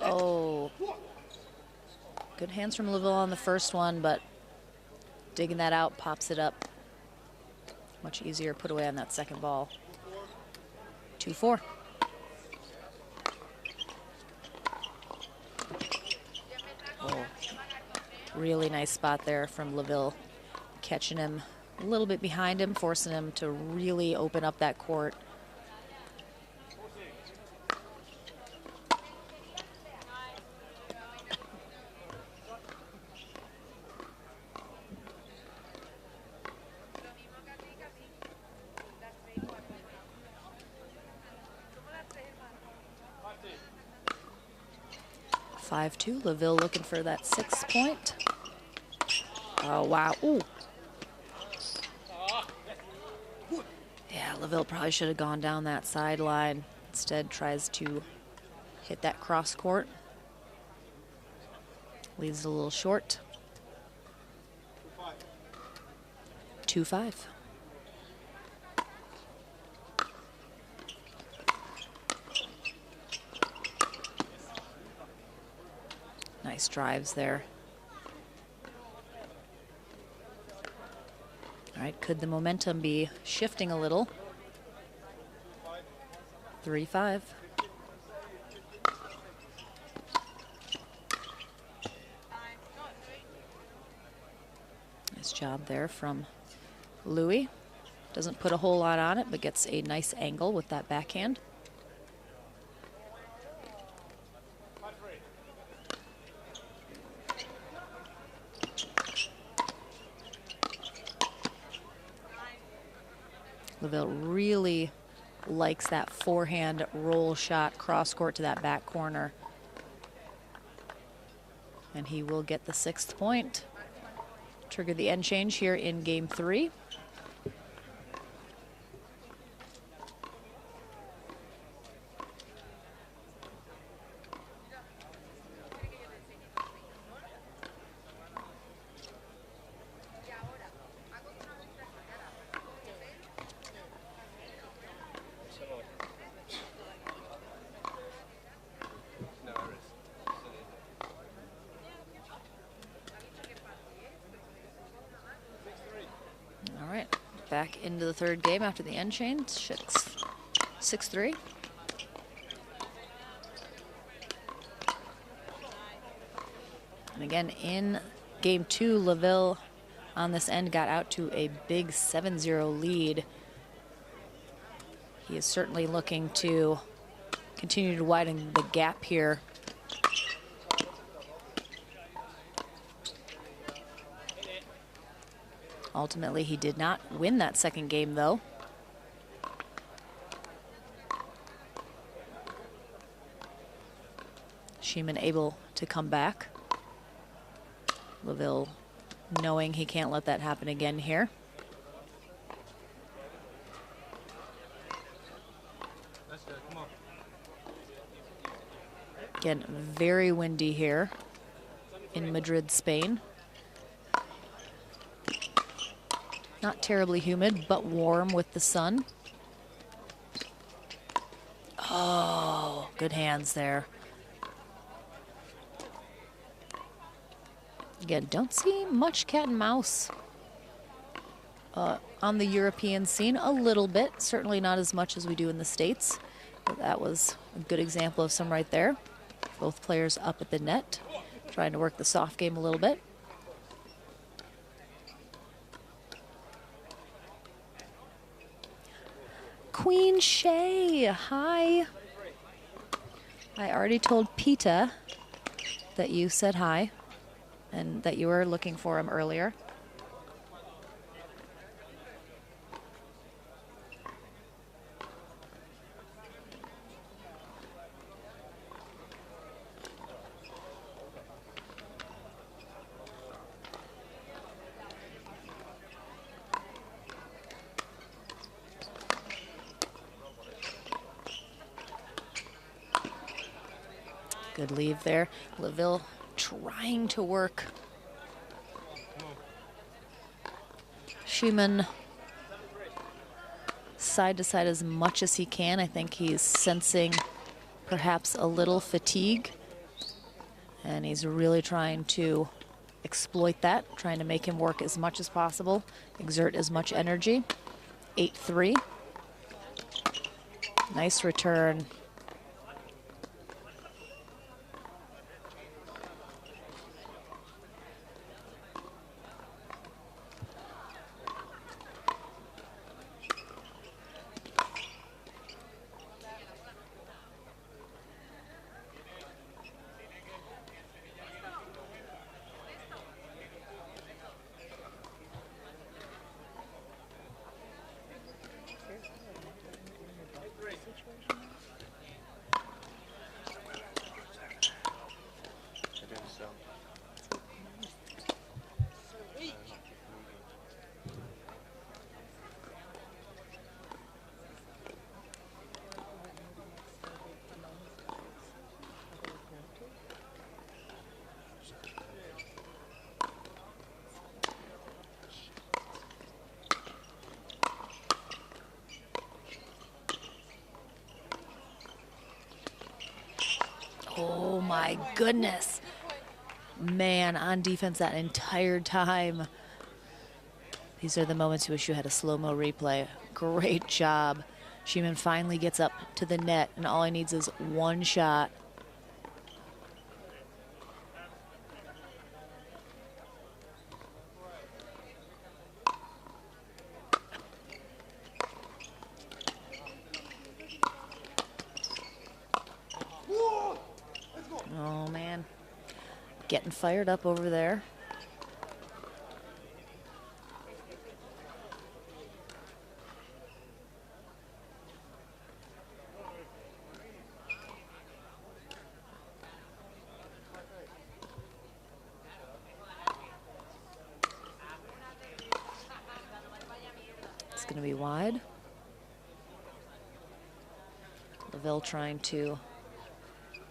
Oh. Good hands from Laville on the first one, but digging that out, pops it up. Much easier put away on that second ball. 2-4. Oh, really nice spot there from Laville, catching him a little bit behind him, forcing him to really open up that court. Laville looking for that 6 point. Oh, wow. Ooh. Yeah, Laville probably should have gone down that sideline. Instead, tries to hit that cross court. Leaves it a little short. 2-5. Nice drives there. All right, could the momentum be shifting a little? 3-5. Nice job there from Louis. Doesn't put a whole lot on it, but gets a nice angle with that backhand. Laville really likes that forehand roll shot cross court to that back corner. And he will get the 6th point. Trigger the end change here in game 3. All right, back into the 3rd game after the end change. 6-3. And again, in game 2, Laville on this end got out to a big 7-0 lead. He is certainly looking to continue to widen the gap here. Ultimately, he did not win that 2nd game, though. Sheeman able to come back. Laville knowing he can't let that happen again here. Again, very windy here in Madrid, Spain. Not terribly humid, but warm with the sun. Oh, good hands there. Again, don't see much cat and mouse on the European scene. A little bit, certainly not as much as we do in the States. But that was a good example of some right there. Both players up at the net, trying to work the soft game a little bit. Queen Shay, hi. I already told Peta that you said hi and that you were looking for him earlier. Good leave there. Laville trying to work Sheeman side to side as much as he can. I think he's sensing perhaps a little fatigue, and he's really trying to exploit that, trying to make him work as much as possible, exert as much energy. 8-3. Nice return. Oh my goodness. Man, on defense that entire time. These are the moments you wish you had a slow-mo replay. Great job. Sheeman finally gets up to the net, and all he needs is one shot. Oh, man. Getting fired up over there. to be wide. LaVille trying to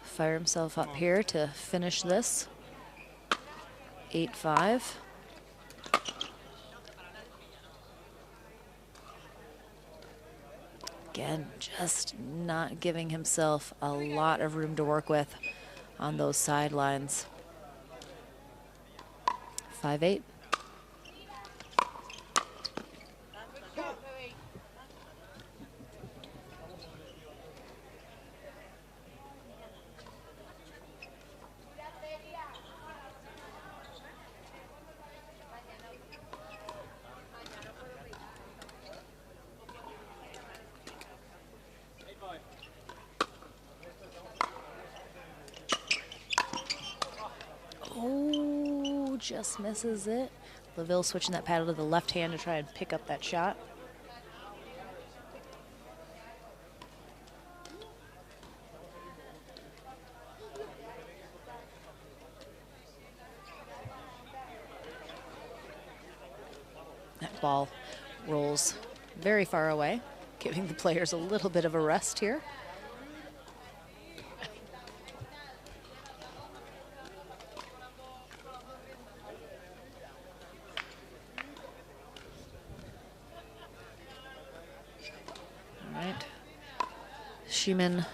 fire himself up here to finish this. 8-5. Again, just not giving himself a lot of room to work with on those sidelines. 5-8. Oh, just misses it. LaVille switching that paddle to the left hand to try and pick up that shot. That ball rolls very far away, giving the players a little bit of a rest here. Schumann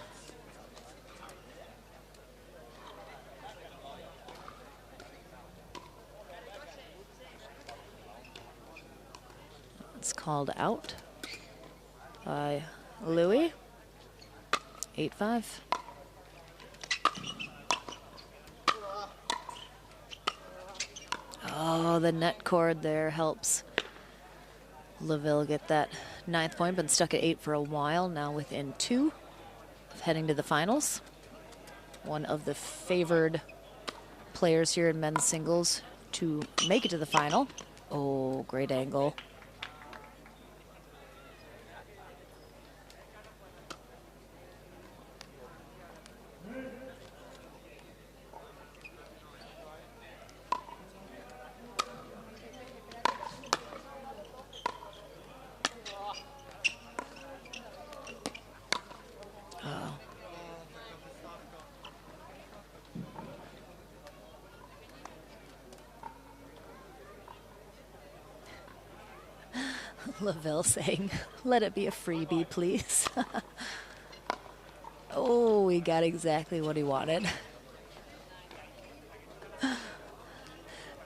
it's called out by Louis. 8-5. Oh, the net cord there helps LaVille get that 9th point. Been stuck at 8 for a while, now within 2 of heading to the finals. One of the favored players here in men's singles to make it to the final. Oh, great angle. LaVille saying, let it be a freebie, please. Oh, he got exactly what he wanted.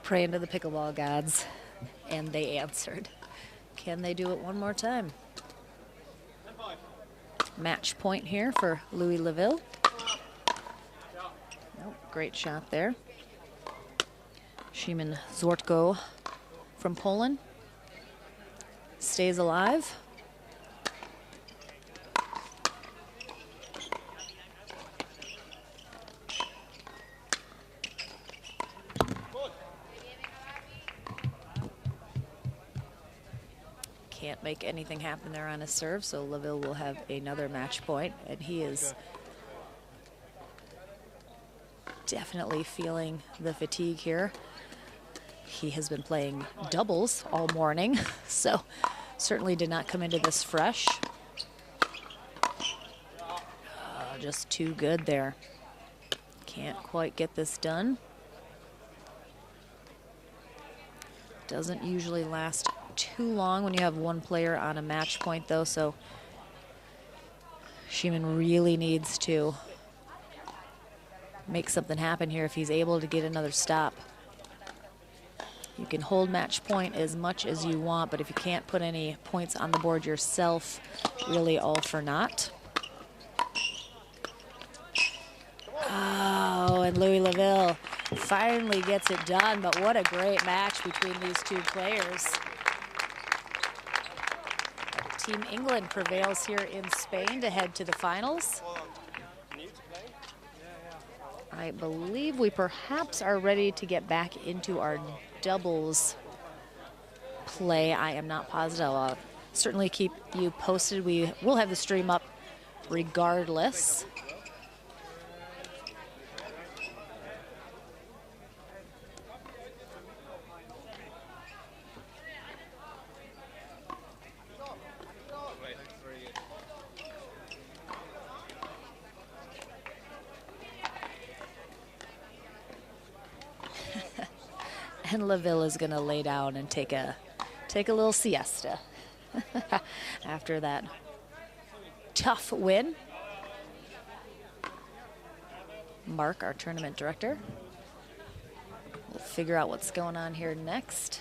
Praying to the pickleball gods, and they answered. Can they do it one more time? Match point here for Louis LaVille. Nope, great shot there. Szymon Zortko from Poland stays alive. Can't make anything happen there on his serve, so LaVille will have another match point, and he is definitely feeling the fatigue here. He has been playing doubles all morning, so certainly did not come into this fresh. Just too good there. Can't quite get this done. Doesn't usually last too long when you have one player on a match point, though, so Szymon really needs to make something happen here if he's able to get another stop. You can hold match point as much as you want, but if you can't put any points on the board yourself, really all for naught. Oh, and Louis LaVille finally gets it done, but what a great match between these two players. Team England prevails here in Spain to head to the finals. I believe we perhaps are ready to get back into our doubles play. I am not positive. I'll certainly keep you posted. We will have the stream up regardless. And LaVille is gonna lay down and take a little siesta after that tough win. Mark, our tournament director, will figure out what's going on here next.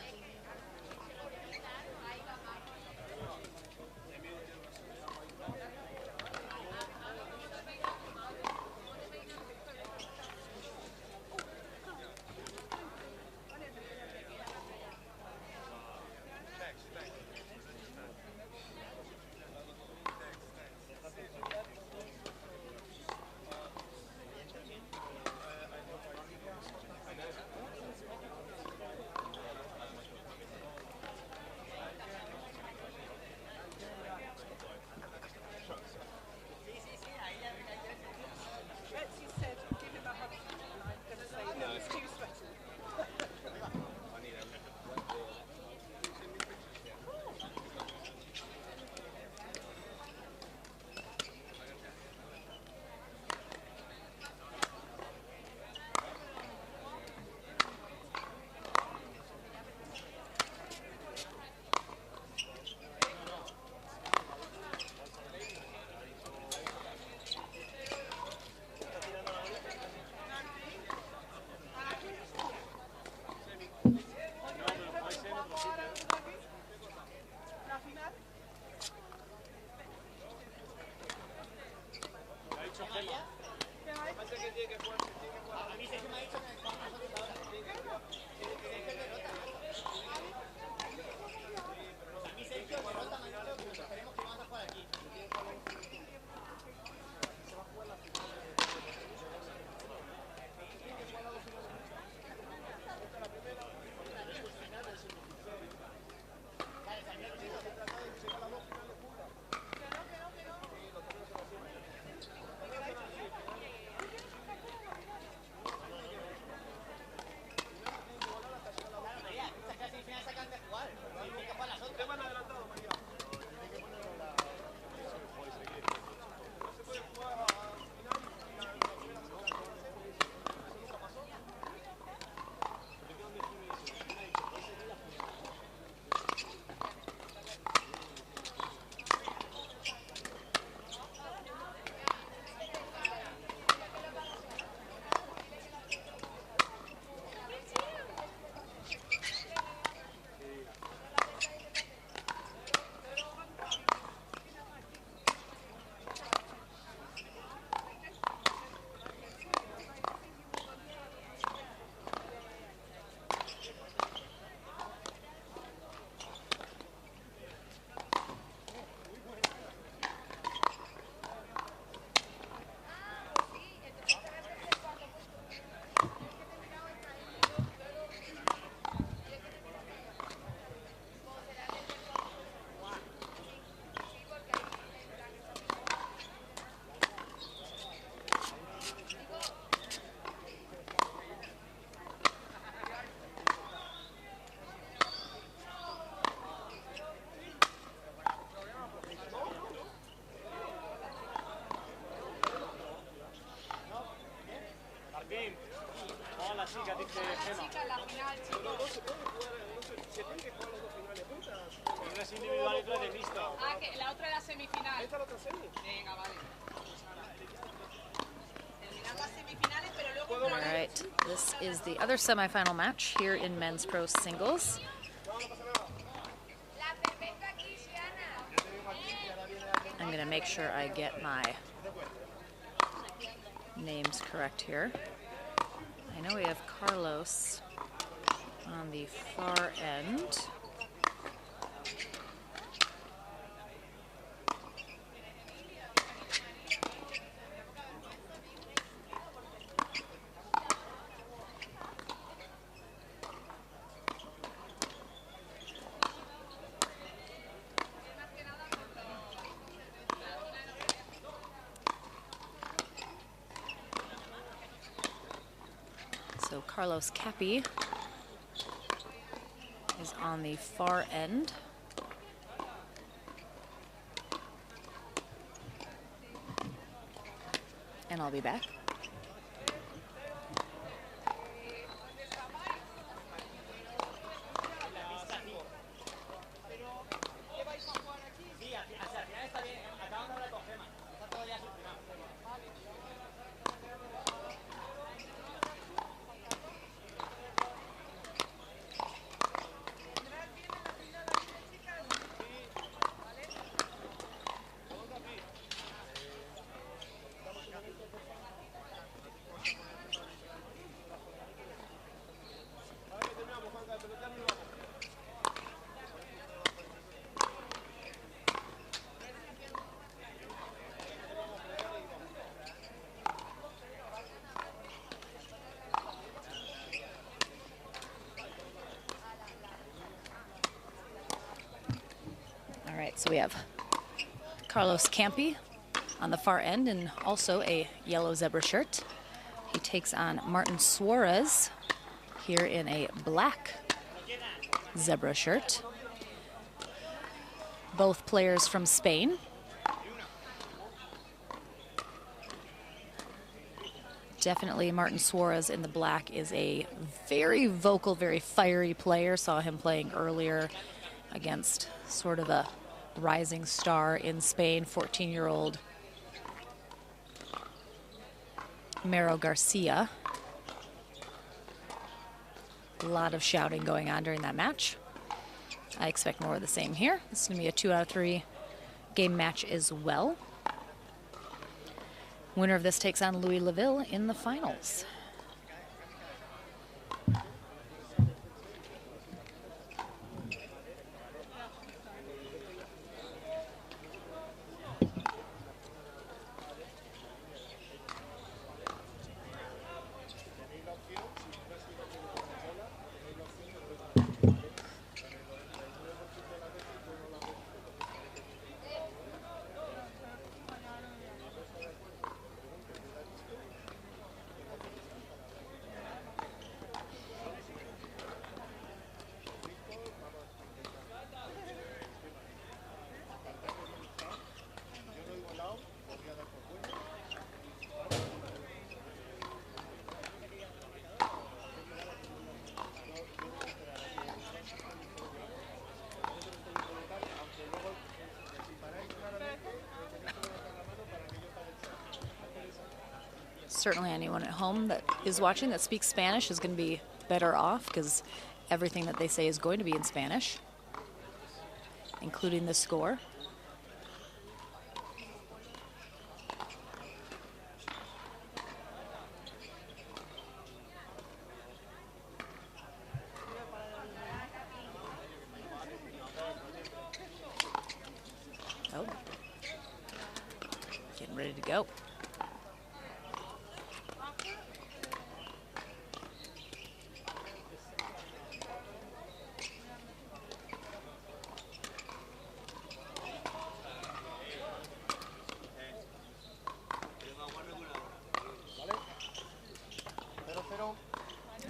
chica, dice Gemma. Una es individual y otra de mixto. Ah, que la otra es la semifinal. ¿Esta es la otra semi? Venga, vale. Terminar las semifinales, pero luego... All right, this is the other semifinal match here in men's pro singles. I'm gonna make sure I get my names correct here. I know we have Carlos on the far end. So Carlos Capi is on the far end. And I'll be back. So we have Carlos Campi on the far end and also a yellow zebra shirt. He takes on Martin Suarez here in a black zebra shirt. Both players from Spain. Definitely Martin Suarez in the black is a very vocal, very fiery player. Saw him playing earlier against sort of a rising star in Spain, 14-year-old Mero Garcia. A lot of shouting going on during that match. I expect more of the same here. This is going to be a 2 out of 3 game match as well. Winner of this takes on Louis Laville in the finals. Certainly anyone at home that is watching that speaks Spanish is going to be better off because everything that they say is going to be in Spanish, including the score. Oh, getting ready to go.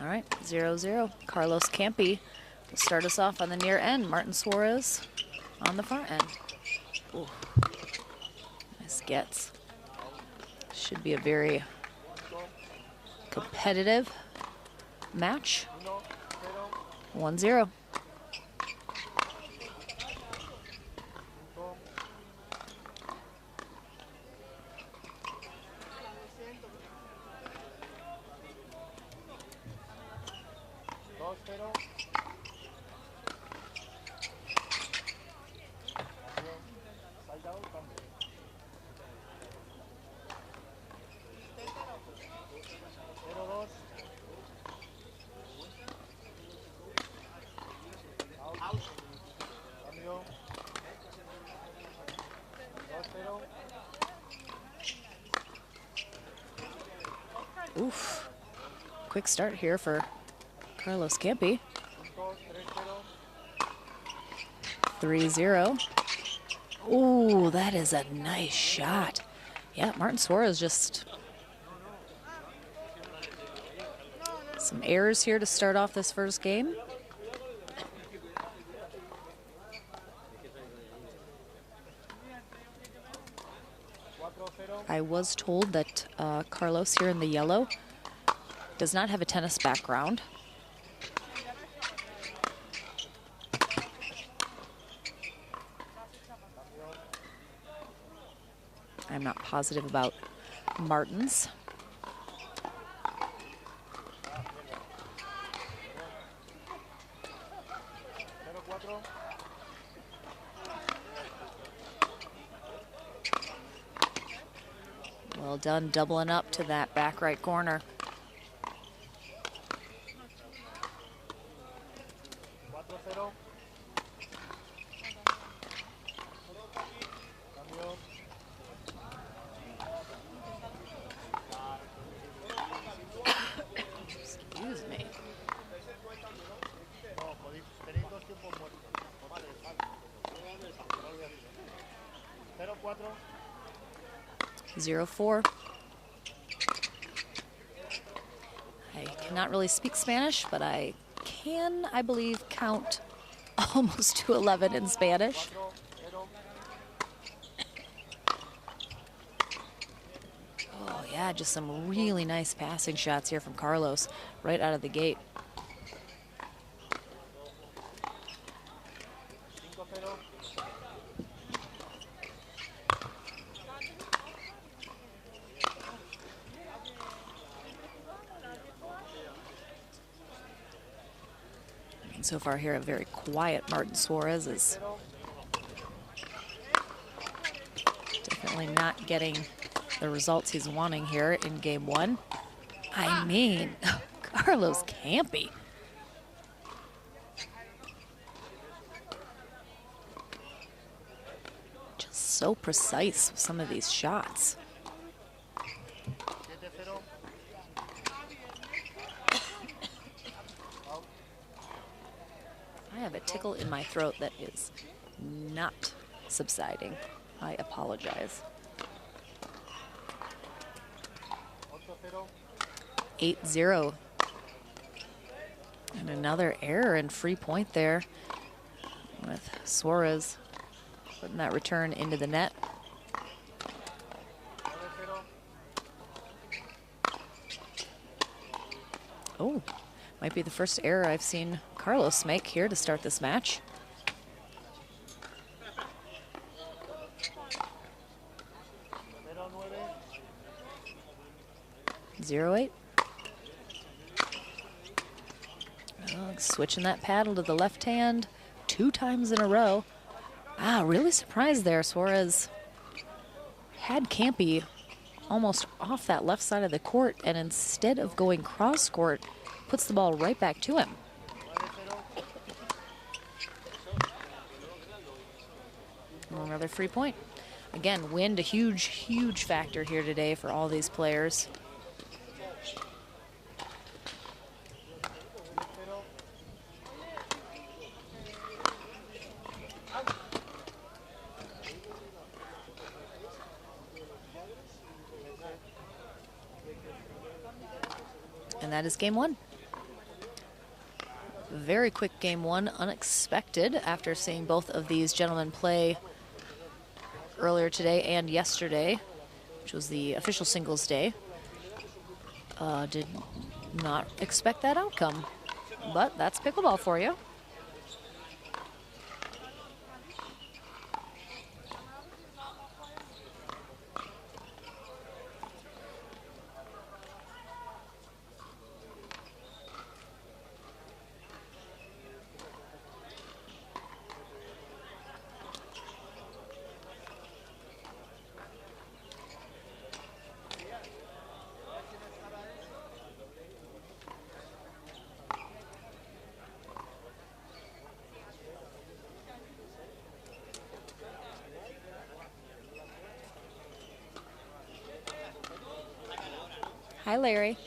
All right, 0-0. Carlos Campi will start us off on the near end. Martin Suarez on the far end. Ooh. Nice gets. Should be a very competitive match. 1-0. Oof. Quick start here for Carlos Campi. 3-0. Ooh, that is a nice shot. Yeah, Martin Suarez just some errors here to start off this first game. I was told that Carlos here in the yellow does not have a tennis background. I'm not positive about Martin's. Well done, doubling up to that back right corner. Excuse me. 0-4. I cannot really speak Spanish, but I can, I believe, count almost to 11 in Spanish. Oh yeah, just some really nice passing shots here from Carlos right out of the gate. And so far here, a very quiet Martin Suarez is definitely not getting the results he's wanting here in game one. I mean, Carlos Campy. Just so precise with some of these shots. I have a tickle in my throat that is not subsiding. I apologize. 8-0. And another error and free point there with Suarez putting that return into the net. Oh, might be the first error I've seen Carlos make here to start this match. 0-8. Oh, switching that paddle to the left hand 2 times in a row. Ah, really surprised there. Suarez had Campy almost off that left side of the court, and instead of going cross court, puts the ball right back to him. Another free point. Again, wind, a huge, huge factor here today for all these players. And that is game one. Very quick game one, unexpected after seeing both of these gentlemen play earlier today and yesterday, which was the official singles day. Did not expect that outcome, but that's pickleball for you. Hi, Larry.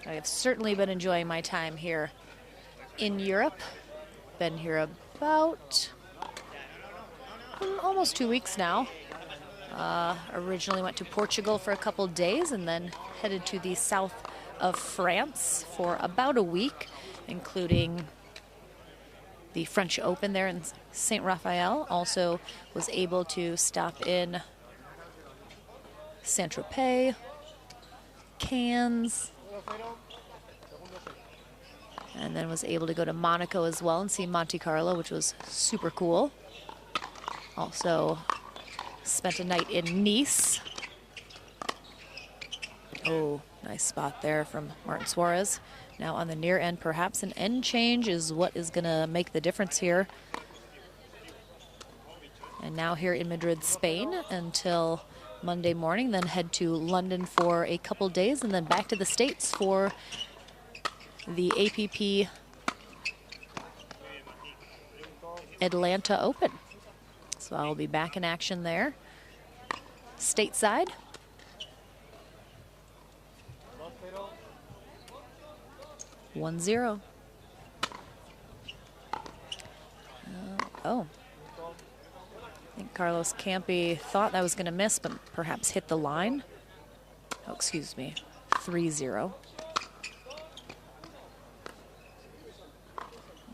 I have certainly been enjoying my time here in Europe. Been here about almost 2 weeks now. Originally went to Portugal for a couple days and then headed to the south of France for about a week, including the French Open there in Saint Raphael. Also was able to stop in Saint-Tropez, Cannes, and then was able to go to Monaco as well and see Monte Carlo, which was super cool. Also spent a night in Nice. Oh, nice spot there from Martin Suarez. Now on the near end, perhaps an end change is what is going to make the difference here. And now here in Madrid, Spain until Monday morning, then head to London for a couple days and then back to the States for the APP Atlanta Open. So I'll be back in action there, stateside. (1-0). Oh. I think Carlos Campi thought that was going to miss, but perhaps hit the line. Oh, excuse me. 3-0.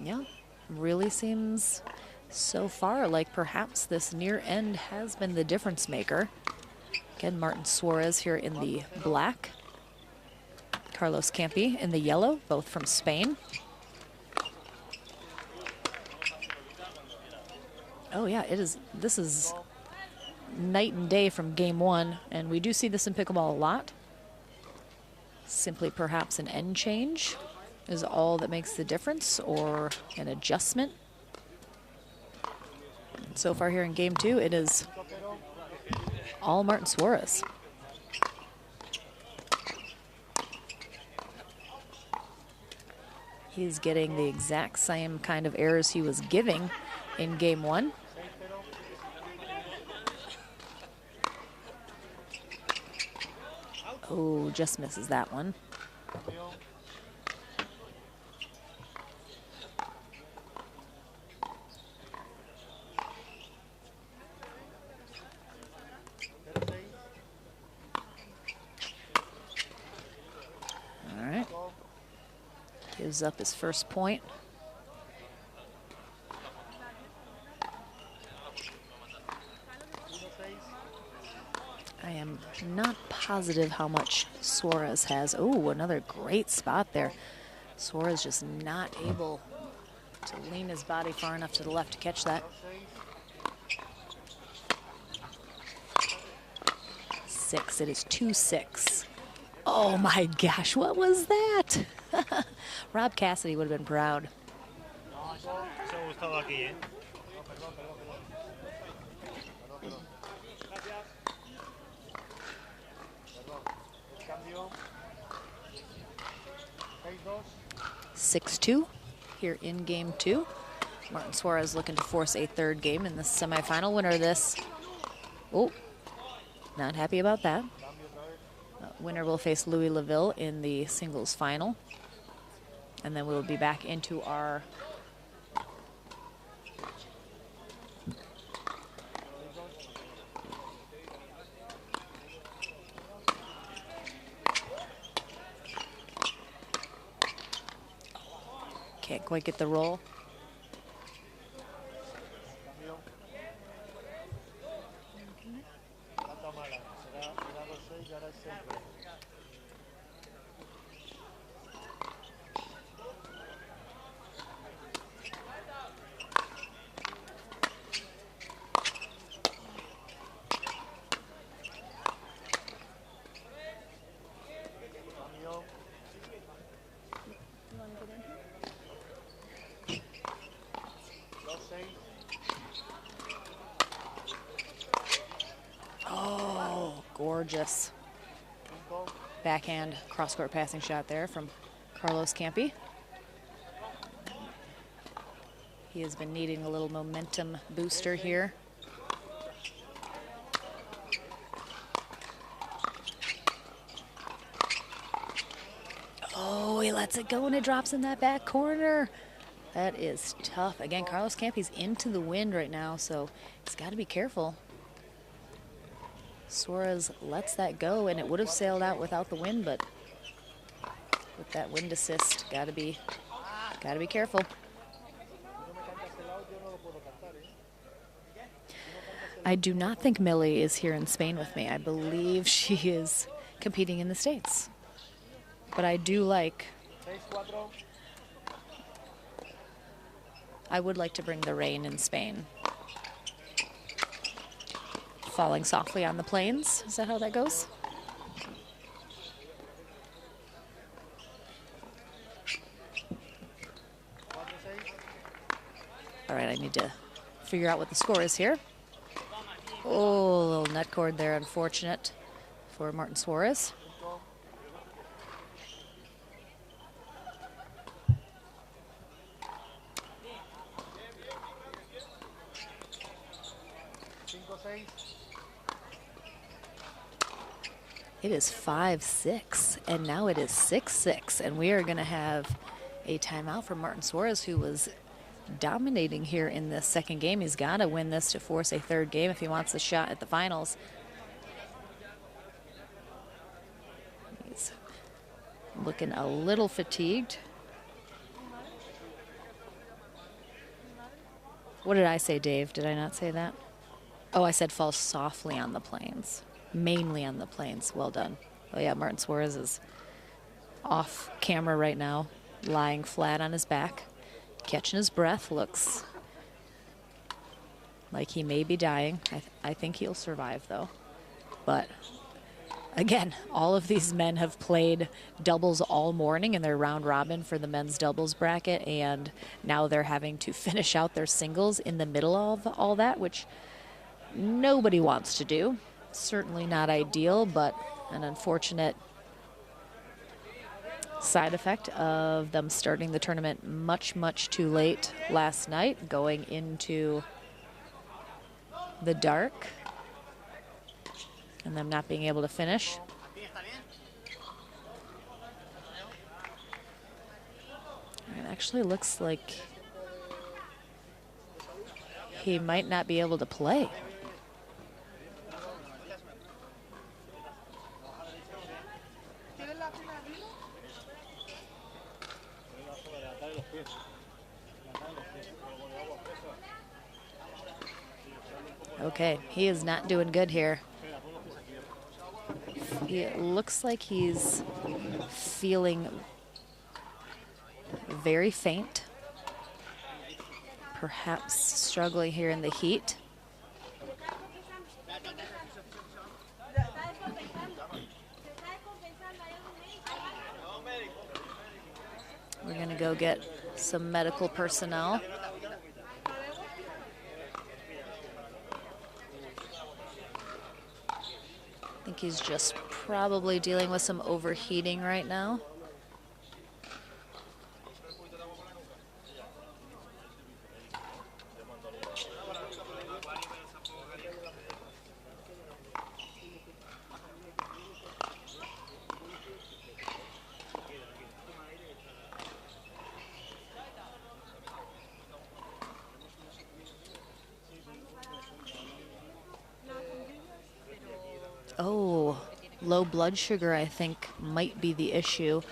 Yeah, really seems so far like perhaps this near end has been the difference maker. Again, Martin Suarez here in the black. Carlos Campi in the yellow, both from Spain. Oh yeah, this is night and day from game one, and we do see this in pickleball a lot. Simply perhaps an end change is all that makes the difference, or an adjustment. So far here in game two, it is all Martin Suarez. He's getting the exact same kind of errors he was giving in game one. Oh, just misses that one. All right. Gives up his first point. I am not positive how much Suarez has. Oh, another great spot there. Suarez just not able to lean his body far enough to the left to catch that. 6, it is 2-6. Oh my gosh, what was that? Rob Cassidy would have been proud. (6-2) here in game two. Martin Suarez looking to force a third game in the semifinal. Winner of this. Oh, not happy about that. Winner will face Louis Laville in the singles final. And then we'll be back into our can't quite get the roll. Gorgeous backhand cross-court passing shot there from Carlos Campi. He has been needing a little momentum booster here. Oh, he lets it go and it drops in that back corner. That is tough. Again, Carlos Campi's into the wind right now, so he's got to be careful. Suarez lets that go, and it would have sailed out without the wind, but with that wind assist, gotta be careful. I do not think Millie is here in Spain with me. I believe she is competing in the States. But I do like, I would like to bring the rain in Spain. Falling softly on the plains. Is that how that goes? All right, I need to figure out what the score is here. Oh, a little net cord there, unfortunate for Martin Suarez. It is 5-6, and now it is 6-6, and we are going to have a timeout for Martin Suarez, who was dominating here in this second game. He's got to win this to force a third game if he wants a shot at the finals. He's looking a little fatigued. What did I say, Dave? Did I not say that? Oh, I said fall softly on the planes. Mainly on the planes. Well done. Oh, yeah, Martin Suarez is off camera right now, lying flat on his back, catching his breath. Looks like he may be dying. I think he'll survive, though. But again, all of these men have played doubles all morning in their round robin for the men's doubles bracket, and now they're having to finish out their singles in the middle of all that, which nobody wants to do. Certainly not ideal, but an unfortunate side effect of them starting the tournament much, much too late last night, going into the dark, and them not being able to finish. It actually looks like he might not be able to play. Okay, he is not doing good here. It looks like he's feeling very faint, perhaps struggling here in the heat. We're going to go get some medical personnel. I think he's just probably dealing with some overheating right now. Oh, low blood sugar, I think, might be the issue.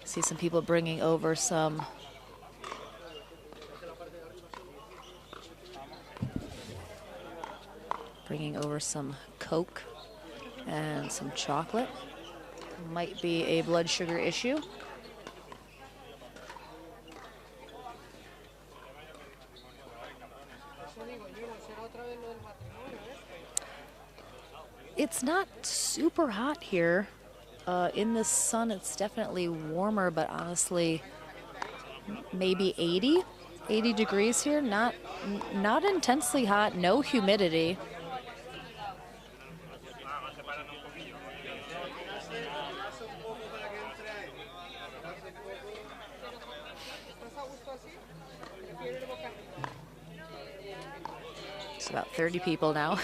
See some people bringing over some Coke and some chocolate. Might be a blood sugar issue. It's not super hot here. In the sun, it's definitely warmer, but honestly, maybe 80 degrees here. Not intensely hot, no humidity. It's about 30 people now.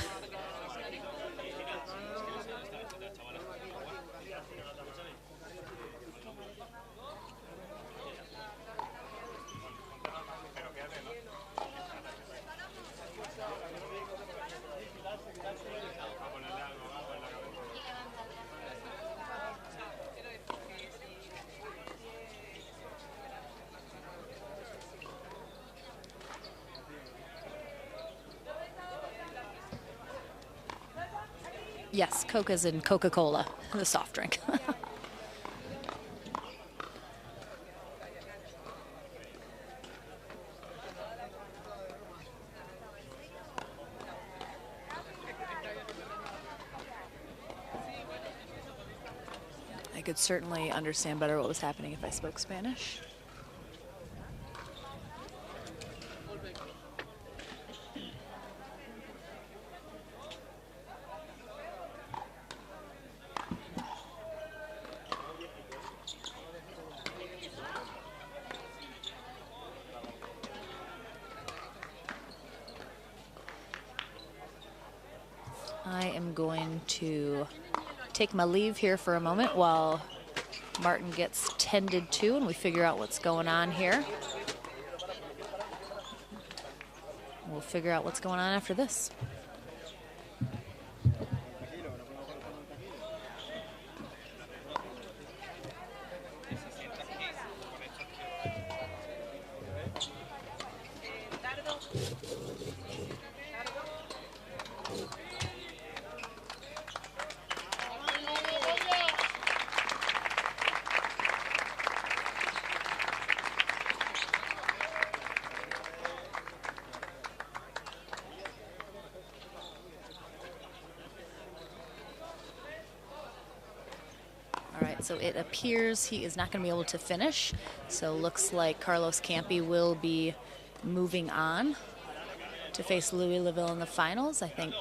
Yes, Coke is in Coca-Cola, the soft drink. I could certainly understand better what was happening if I spoke Spanish. I am going to take my leave here for a moment while Martin gets tended to and we figure out what's going on here. We'll figure out what's going on after this. All right, so it appears he is not going to be able to finish. So looks like Carlos Campi will be moving on to face Louis Laville in the finals. I think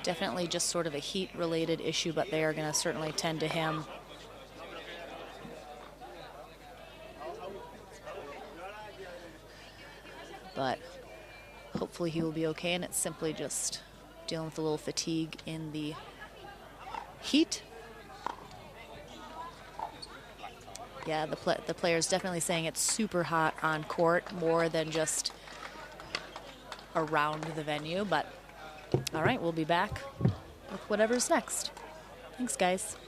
definitely just sort of a heat-related issue, but they are going to certainly tend to him. But hopefully he will be okay, and it's simply just dealing with a little fatigue in the heat. Yeah, the player's definitely saying it's super hot on court, more than just around the venue. But all right, we'll be back with whatever's next. Thanks, guys.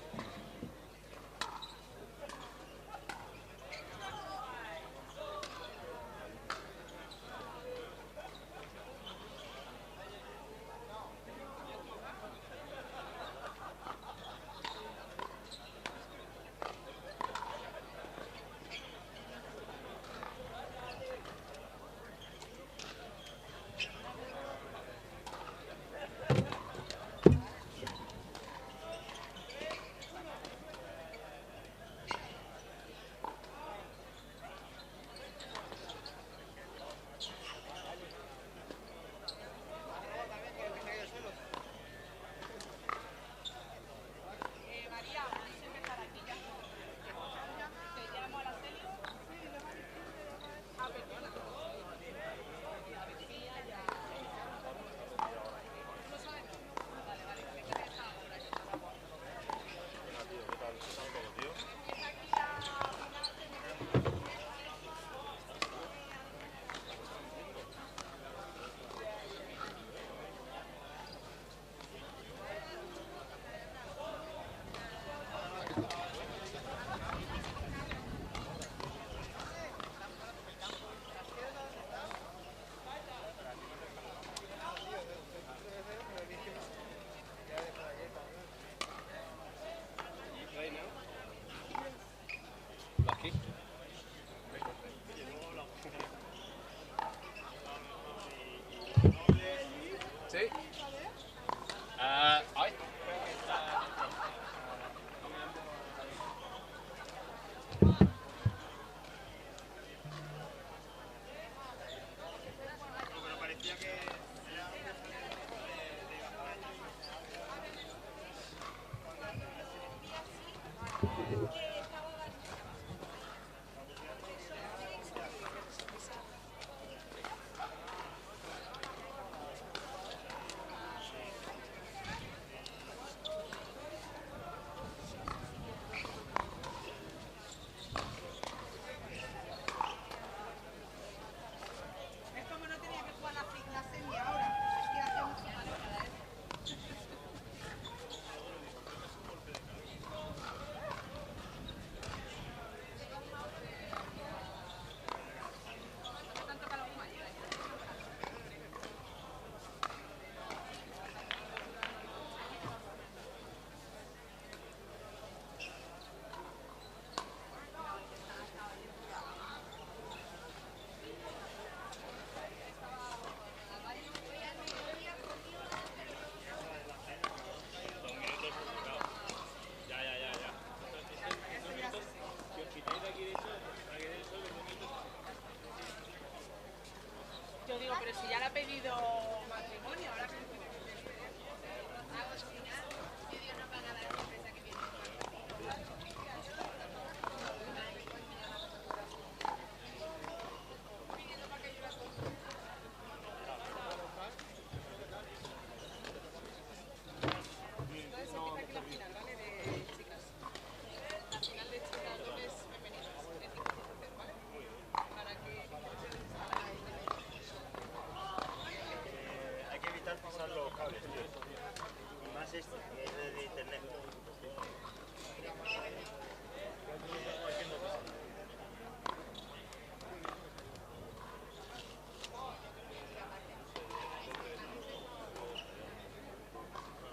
es este, que es de internet. No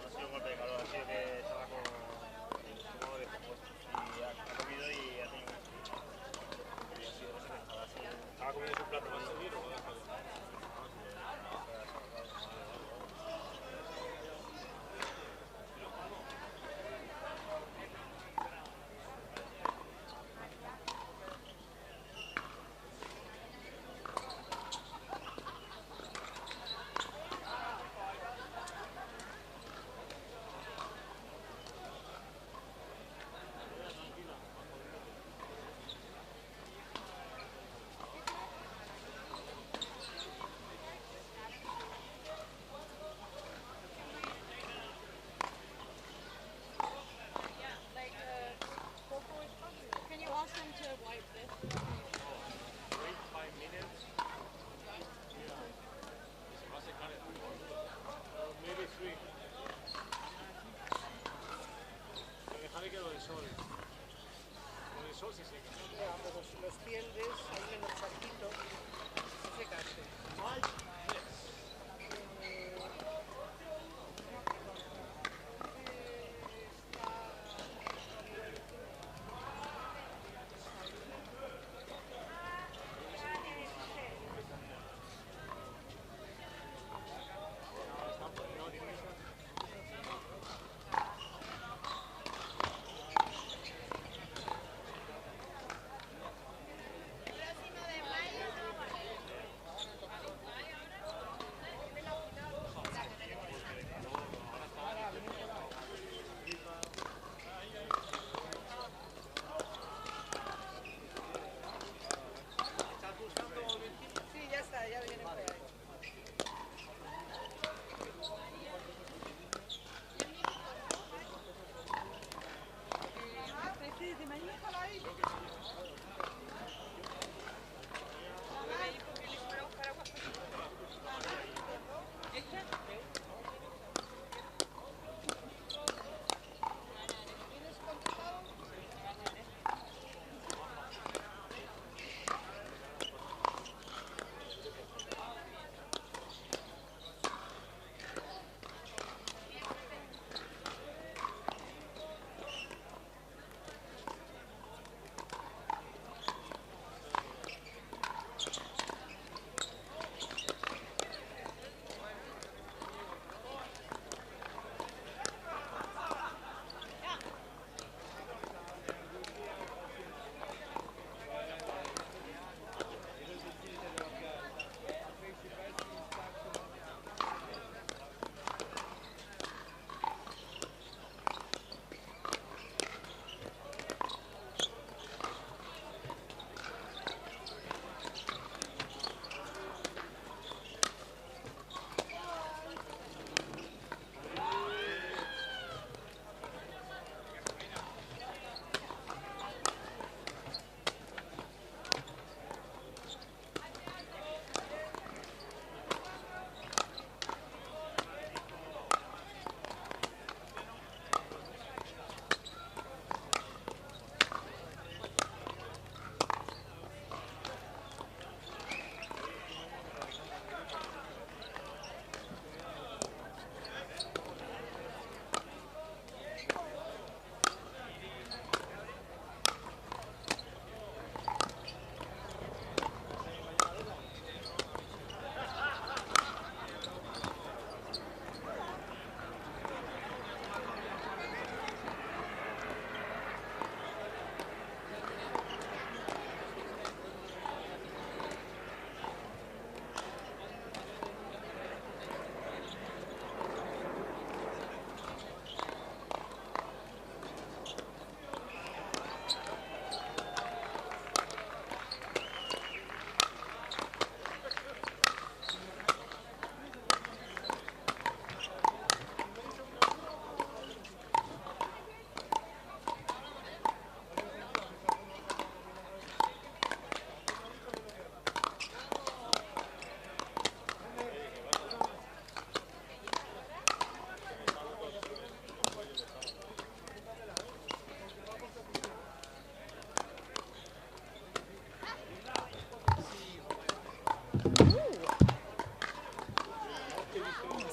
ha sido un golpe de calor, ha sido que estaba con el estómago descompuesto y ha comido y ha tenido y ha sido eso que estaba así. ¿Estaba comiendo un plato más seguido?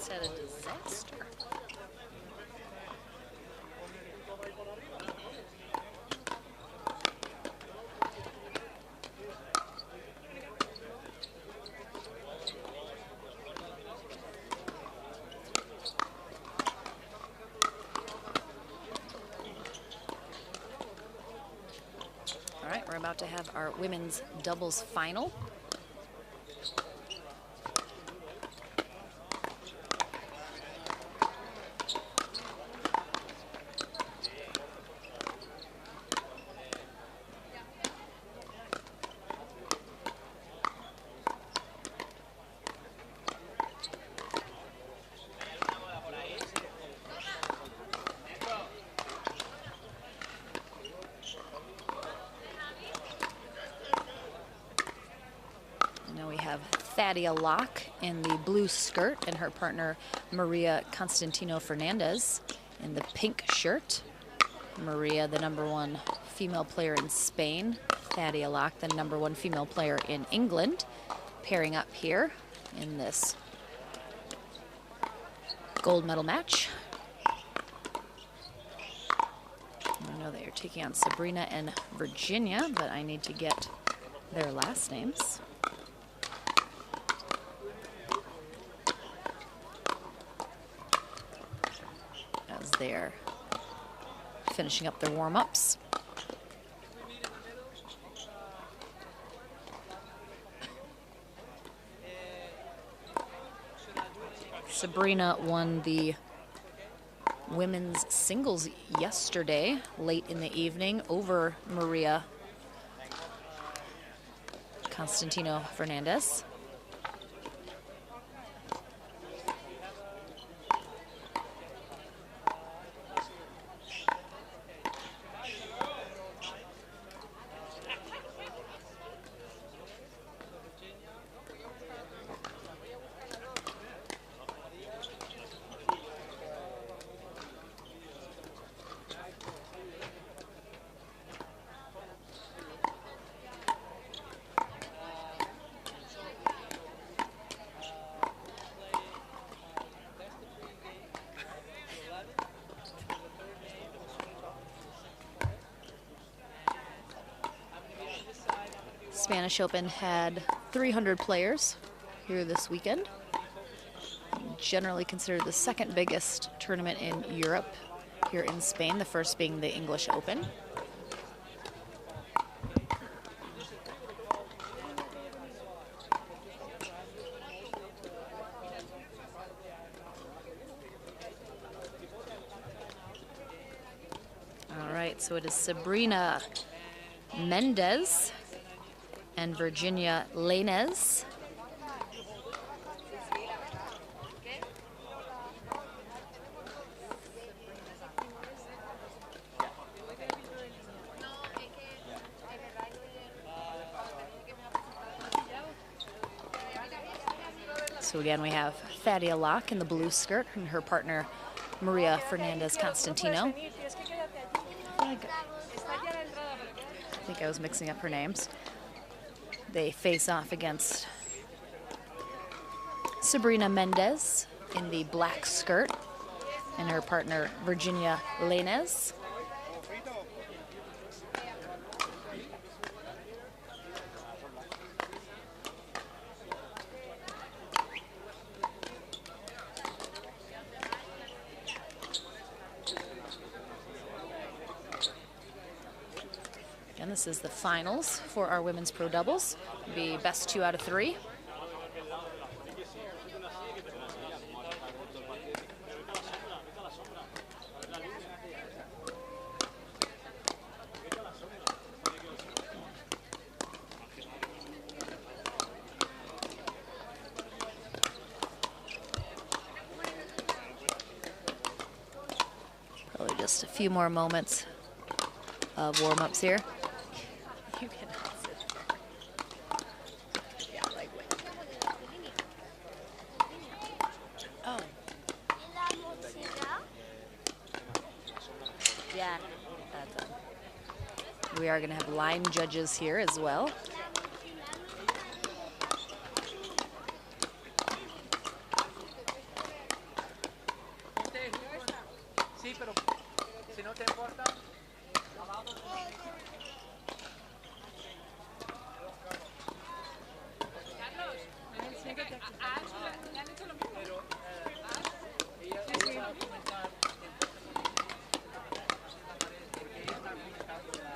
just had a disaster. All right, we're about to have our women's doubles final. Now we have Thadia Locke in the blue skirt and her partner Maria Constantino Fernandez in the pink shirt. Maria, the #1 female player in Spain. Thadia Locke, the #1 female player in England, pairing up here in this gold medal match. I know that you're taking on Sabrina and Virginia, but I need to get their last names. As they're finishing up their warm-ups. Sabrina won the women's singles yesterday, late in the evening, over Maria Constantino Fernandez. Spanish Open had 300 players here this weekend. Generally considered the second biggest tournament in Europe here in Spain, the first being the English Open. All right, so it is Sabrina Mendez and Virginia Lainez. So again, we have Thadia Locke in the blue skirt and her partner Maria Fernandez Constantino. I think I was mixing up her names. They face off against Sabrina Mendez in the black skirt and her partner Virginia Lainez. And this is the finals for our women's pro doubles. It'll be best 2 out of 3. Probably just a few more moments of warm-ups here. You cannot sit there. Yeah, like, wait. Oh. Yeah, that's it. We are going to have line judges here as well. Sí, pero si no te importa, abajo. Carlos, a Ash le han hecho lo mismo. Pero ella va a comentar porque ella está comentando la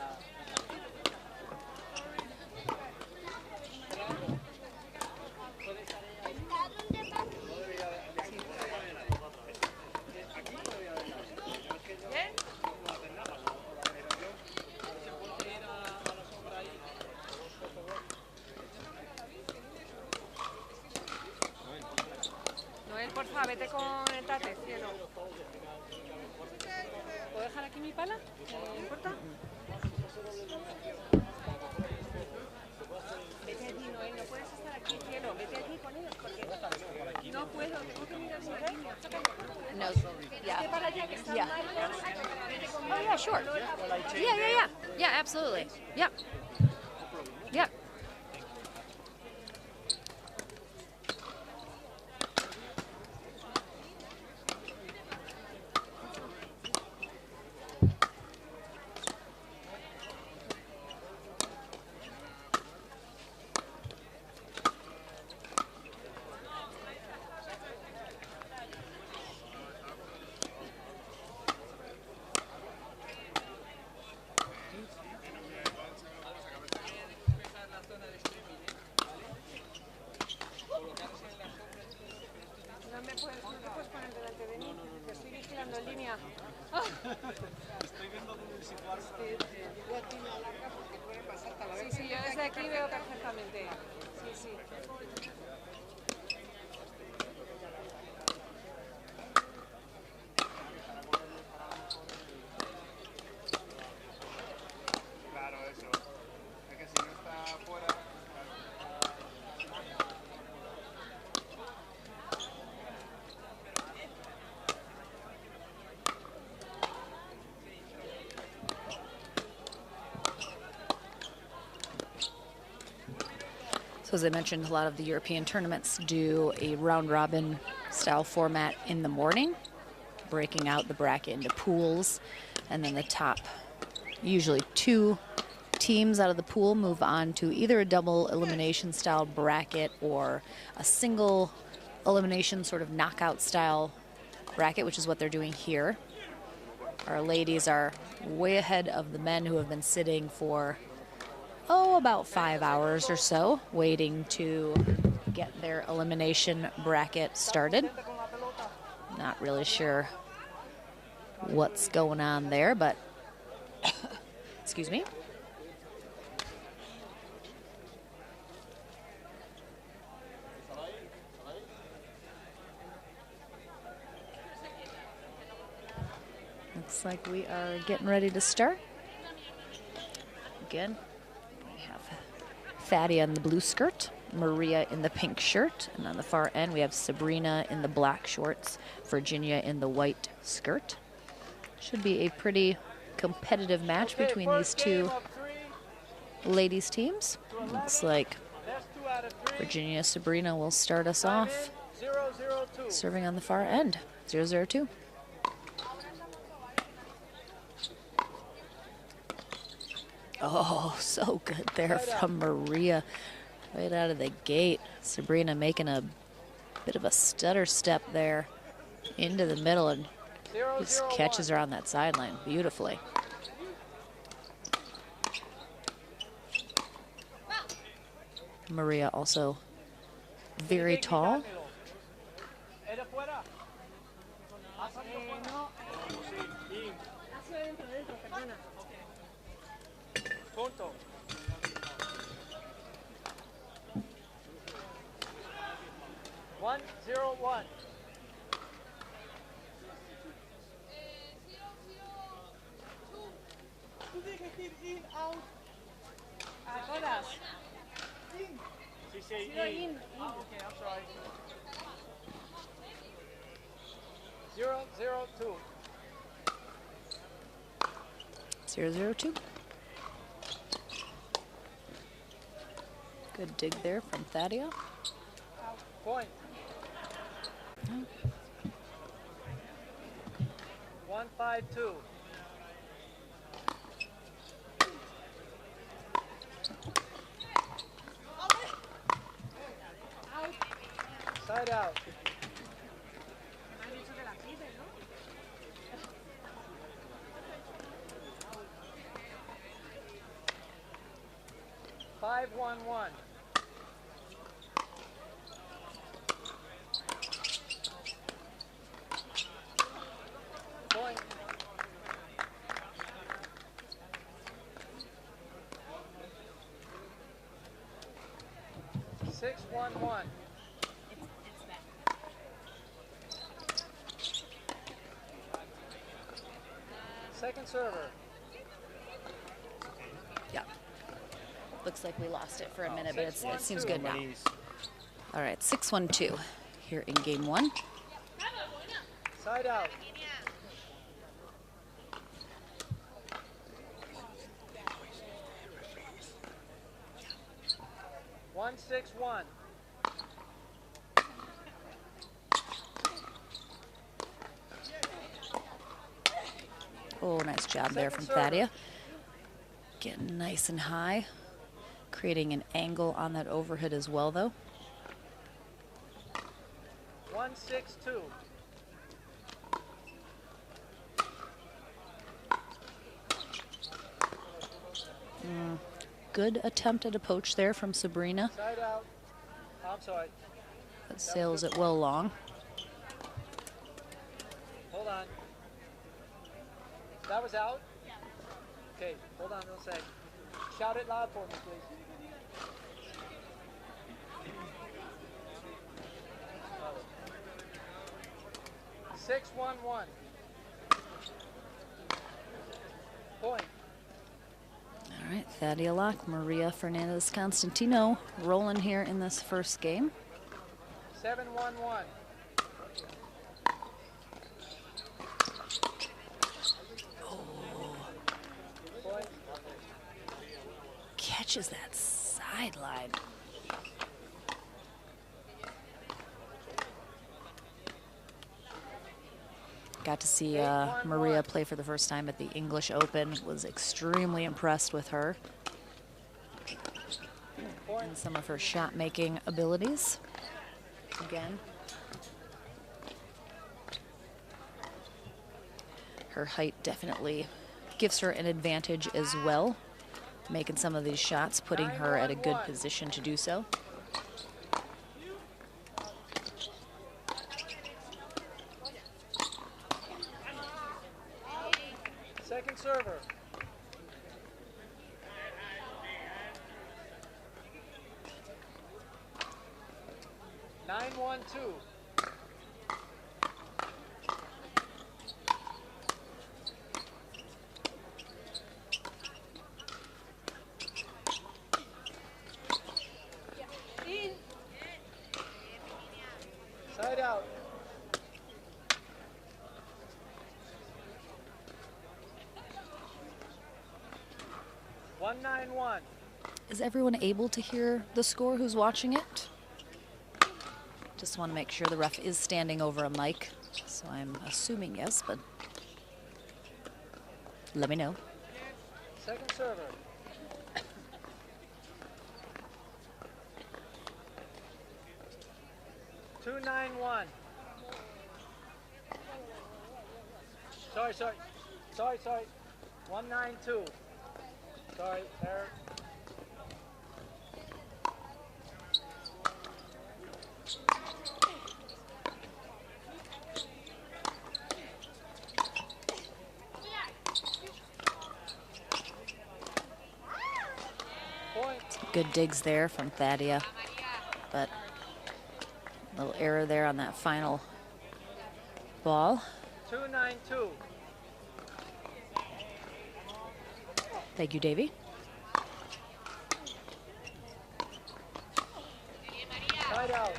puede estar ella ahí. No debería haber. Aquí no debería haber nada. Es que no, ¿Bien? no hacer nada. Se puede ir a la sombra ahí. Por favor. Noel, porfa, vete con el tate, cielo. ¿Puedo dejar aquí mi pala? ¿No importa? Vete allí, Noel, no puedes estar aquí, cielo. Vete allí con ellos porque no puedo, tengo que mirar mi línea. No, Vete yeah. para allá que están Yeah. mal. Vete conmigo. Oh, yeah, sure. Yeah. Yeah, absolutely. Yep. Yep. No te puedes poner delante de mí. Te estoy vigilando en línea. Estoy viendo dónde situarse. Sí, sí, yo desde aquí veo perfectamente. Sí, sí. Claro, eso. Es que si no está afuera. So as I mentioned, a lot of the European tournaments do a round robin style format in the morning, breaking out the bracket into pools, and then the top, usually 2 teams out of the pool move on to either a double elimination style bracket or a single elimination sort of knockout style bracket, which is what they're doing here. Our ladies are way ahead of the men who have been sitting for about 5 hours or so, waiting to get their elimination bracket started. Not really sure what's going on there, but excuse me. Looks like we are getting ready to start. Again, we have Thaddeus in the blue skirt, Maria in the pink shirt, and on the far end we have Sabrina in the black shorts, Virginia in the white skirt. Should be a pretty competitive match between these two ladies teams. Looks like Virginia Sabrina will start us off, serving on the far end, 0-0-2. Oh, so good there from Maria right out of the gate. Sabrina making a bit of a stutter step there into the middle and just catches her on that sideline beautifully. Maria also very tall. Punto. One, 0-1. Tú tienes que ir in, out. A todas. Sí, sí, In. Okay, I'm sorry. 0-0-2. 0-0-2. Good dig there from Thaddeus. Point. 1-0. 1-5-2. Side out. 5-1-1. Point. 6-1-1. Second server. Yeah. Looks like we lost it for a minute, but it seems good now. All right, 6-1-2 here in game one. Side out. 1-6-1. Oh, nice job there from Thadia. Getting nice and high. Creating an angle on that overhead as well, though. 1-6-2. Good attempt at a poach there from Sabrina. Side out. I'm sorry. That sails it well long. Hold on. That was out? Yeah. Okay, hold on 1 sec. Shout it loud for me, please. Six, 1-1. Point. All right, Thadia Locke, Maria Fernandez Constantino rolling here in this first game. 7-1-1. Point. Catches that sideline. Got to see Maria play for the first time at the English Open. Was extremely impressed with her and some of her shot-making abilities. Again, her height definitely gives her an advantage as well, making some of these shots, putting her at a good position to do so. Second server. Nine, 1-2. Side out. One, 9-1. Is everyone able to hear the score who's watching it? Just want to make sure the ref is standing over a mic, so I'm assuming yes, but let me know. Second server. Two, 9-1. Sorry. 1-9-2. Sorry, error. Point. Good digs there from Thadia, but a little error there on that final ball. 2-9-2. Thank you, Davey. Side out.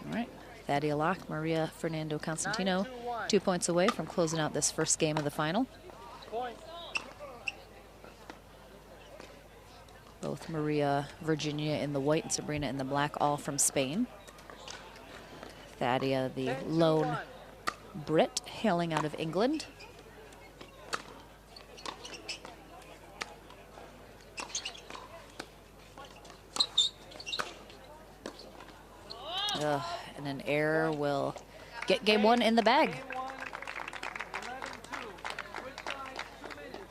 All right, Thadia Locke, Maria Fernando Constantino, 9-2-1. 2 points away from closing out this first game of the final. Point. Both Maria, Virginia in the white and Sabrina in the black, all from Spain. Thadia, the 10-2-1. lone Brit, hailing out of England. Ugh, and an error will get game one in the bag. Game 1, 11-2. Switch sides, 2 minutes.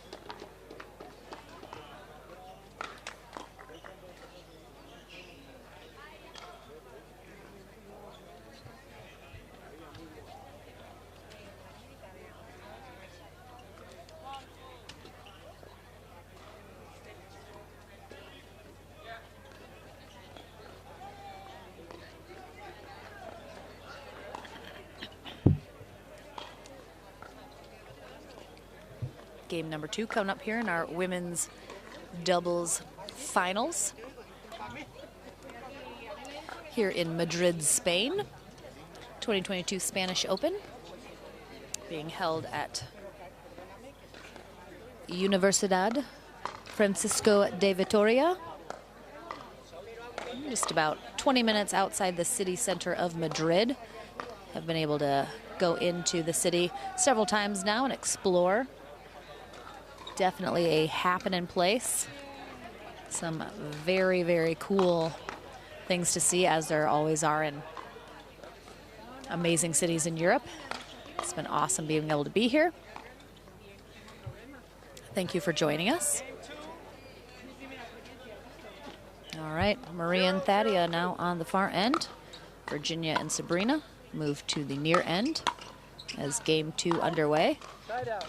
Game number 2 coming up here in our women's doubles finals here in Madrid, Spain. 2022 Spanish Open being held at Universidad Francisco de Vitoria, just about 20 minutes outside the city center of Madrid. I've been able to go into the city several times now and explore. Definitely a happening place. Some very, very cool things to see, as there always are in amazing cities in Europe. It's been awesome being able to be here. Thank you for joining us. All right, Maria and Thadia now on the far end. Virginia and Sabrina move to the near end as game 2 underway. Side out.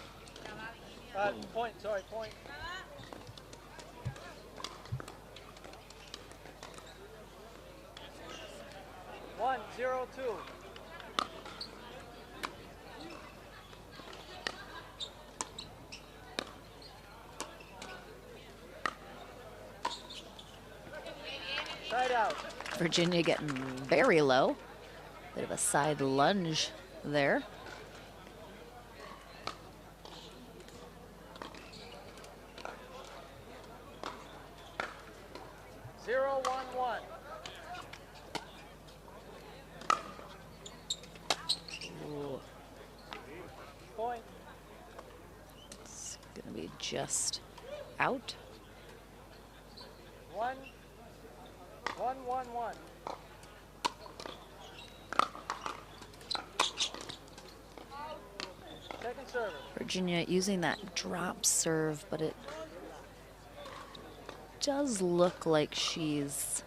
Point, sorry, point. One, 0-2. Side out. Virginia getting very low. Bit of a side lunge there. Zero, 1-1. Ooh, Point. it's gonna be just out. 1, 1-1-1. Second server. Virginia using that drop serve, but it does look like she's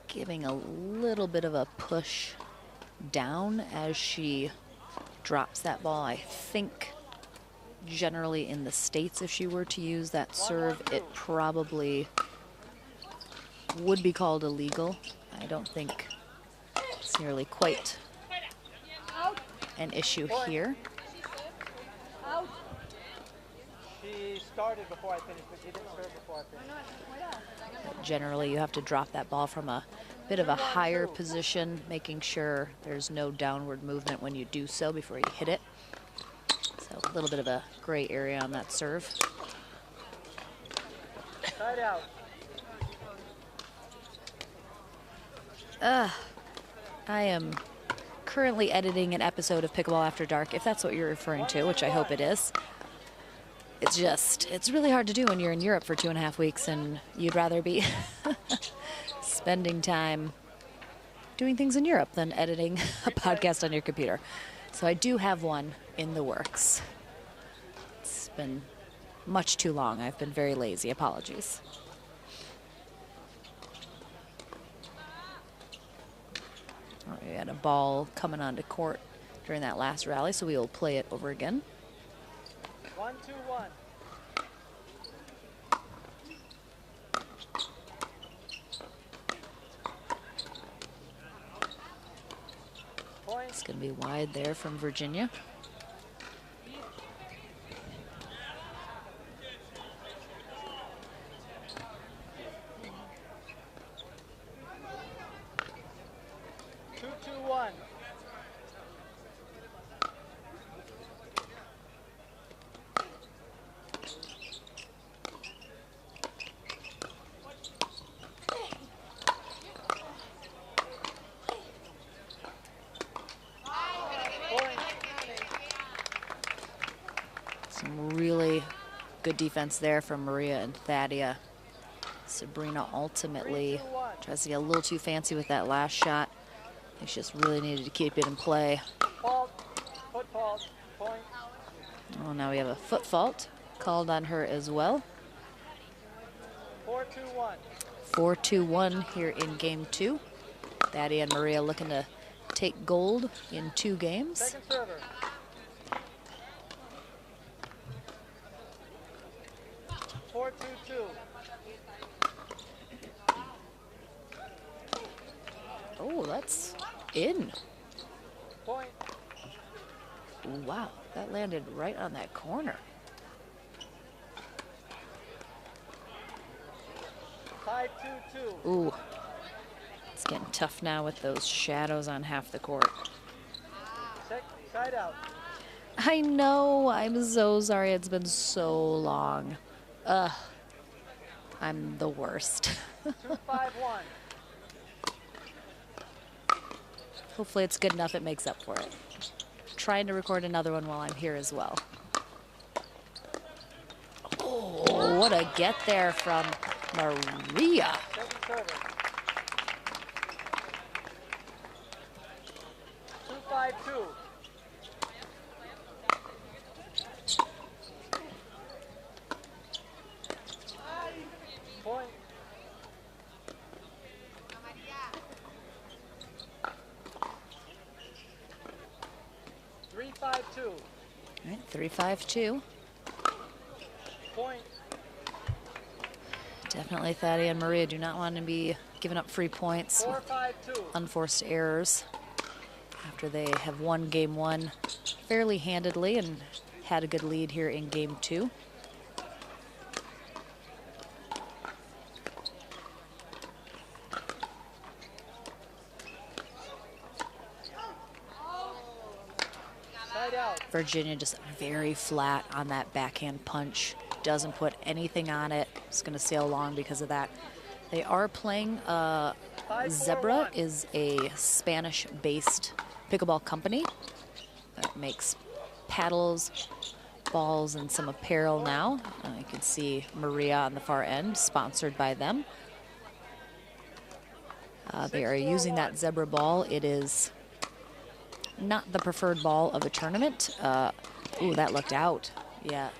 giving a little bit of a push down as she drops that ball. I think generally in the States, if she were to use that serve, it probably would be called illegal. I don't think it's nearly quite an issue here. She started before I finished, but she didn't serve before I finished. Generally, you have to drop that ball from a bit of a higher position, making sure there's no downward movement when you do so before you hit it. So a little bit of a gray area on that serve. Side out. I am currently editing an episode of Pickleball After Dark, if that's what you're referring to, which I hope it is. It's really hard to do when you're in Europe for 2.5 weeks and you'd rather be spending time doing things in Europe than editing a podcast on your computer. So I do have one in the works. It's been much too long. I've been very lazy. Apologies. We had a ball coming onto court during that last rally, so we will play it over again. 1-2-1. Point. It's going to be wide there from Virginia. defense there from Maria and Thadia. Sabrina ultimately 3-2-1. tries to get a little too fancy with that last shot. I think she just really needed to keep it in play. Fault. Foot fault. Point. Oh, now we have a foot fault called on her as well. 4-2-1. 4-2-1 here in game 2. Thaddy and Maria looking to take gold in 2 games. Second server. Four, two, two. Oh, that's in. Point. Wow, that landed right on that corner. 5-2-2. Ooh, it's getting tough now with those shadows on half the court. Side out. I know, I'm so sorry, it's been so long. Ugh, I'm the worst. 2-5-1. Hopefully it's good enough it makes up for it. Trying to record another one while I'm here as well. Oh, what a get there from Maria. Second server. 2-5-2. Point. Three, 5-2. All right, 3-5-2. Point. Definitely Thaddy and Maria do not want to be giving up free points, 4-5-2. unforced errors, after they have won game 1 fairly handedly and had a good lead here in game 2. Side out. Virginia just very flat on that backhand punch. Doesn't put anything on it. It's going to sail along because of that. They are playing Zebra 5-4-1. is a Spanish-based pickleball company that makes paddles, balls, and some apparel now. You can see Maria on the far end, sponsored by them. They are using that Zebra ball. It is not the preferred ball of a tournament. Ooh, that looked out. Yeah.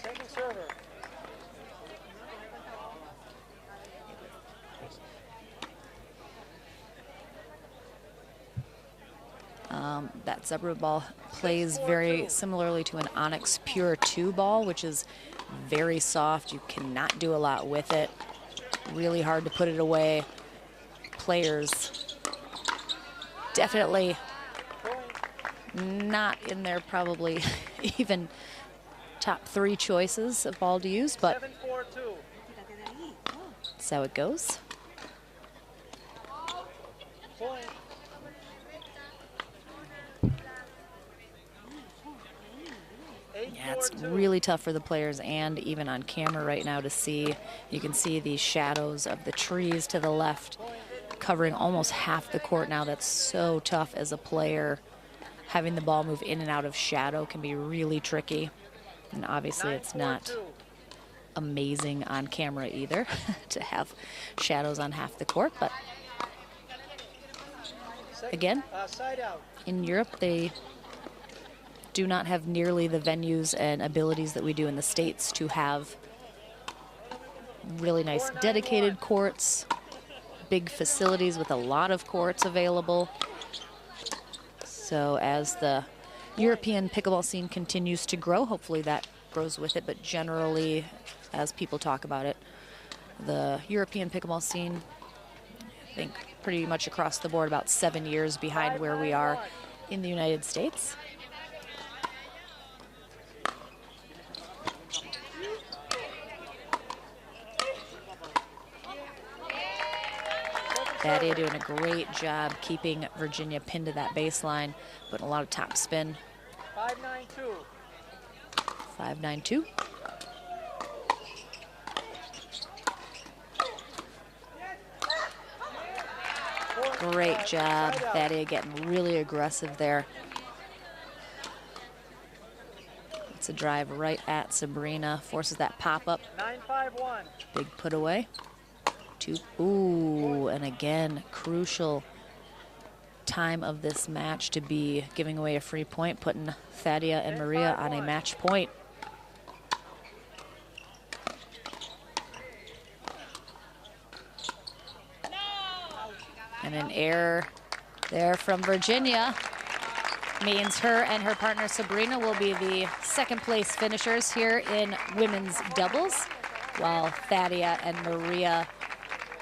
Second server. That Zebra ball plays very similarly to an Onyx Pure 2 ball, which is very soft. You cannot do a lot with it. Really hard to put it away. Players definitely not in there, probably even top 3 choices of ball to use, but 7-4-2. that's how it goes. Point. Yeah, it's 8-4-2. really tough for the players and even on camera right now to see. You can see the shadows of the trees to the left covering almost half the court now. That's so tough as a player. Having the ball move in and out of shadow can be really tricky. And obviously it's not 9-4-2. amazing on camera either to have shadows on half the court. But again, Side out. in Europe, they do not have nearly the venues and abilities that we do in the States to have really nice dedicated courts, big facilities with a lot of courts available. So as the European pickleball scene continues to grow, hopefully that grows with it, but generally, as people talk about it, the European pickleball scene, I think pretty much across the board, about 7 years behind where we are in the United States. Thaddeus doing a great job keeping Virginia pinned to that baseline, putting a lot of top spin. 5-9-2. 5-9-2. Point. Great job, Thaddeus, getting really aggressive there. It's a drive right at Sabrina, forces that pop-up. 9-5-1. Big put away. Ooh, and again, crucial time of this match to be giving away a free point, putting Thaddeus and Maria on a match point. And an error there from Virginia means her and her partner Sabrina will be the second place finishers here in women's doubles, while Thaddeus and Maria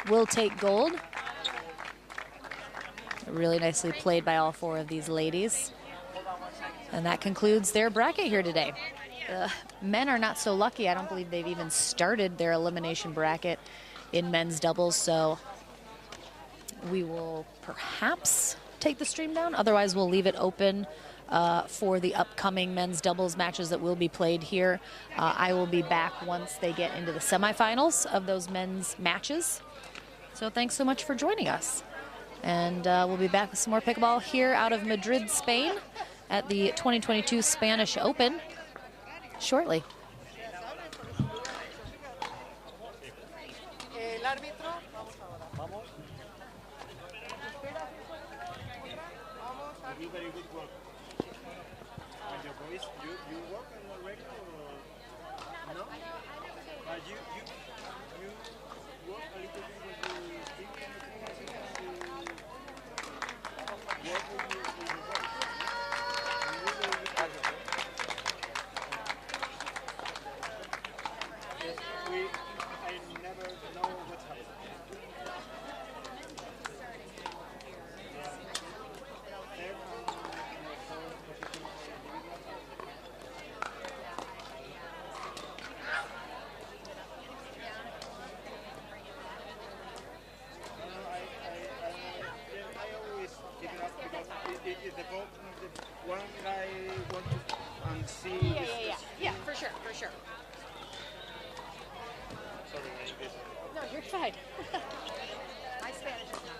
will take gold. Really nicely played by all four of these ladies. And that concludes their bracket here today. Men are not so lucky. I don't believe they've even started their elimination bracket in men's doubles, so we will perhaps take the stream down. Otherwise, we'll leave it open for the upcoming men's doubles matches that will be played here. I will be back once they get into the semifinals of those men's matches. So thanks so much for joining us. And we'll be back with some more pickleball here out of Madrid, Spain at the 2022 Spanish Open shortly. El árbitro, vamos ahora. Vamos. You very good work. And your boys, you work on the regular or no? You work a little bit with the team and you work with your boys. I never know what's happening. One guy wants to see. Yeah, for sure. Sorry, my English. No, you're fine. My Spanish is not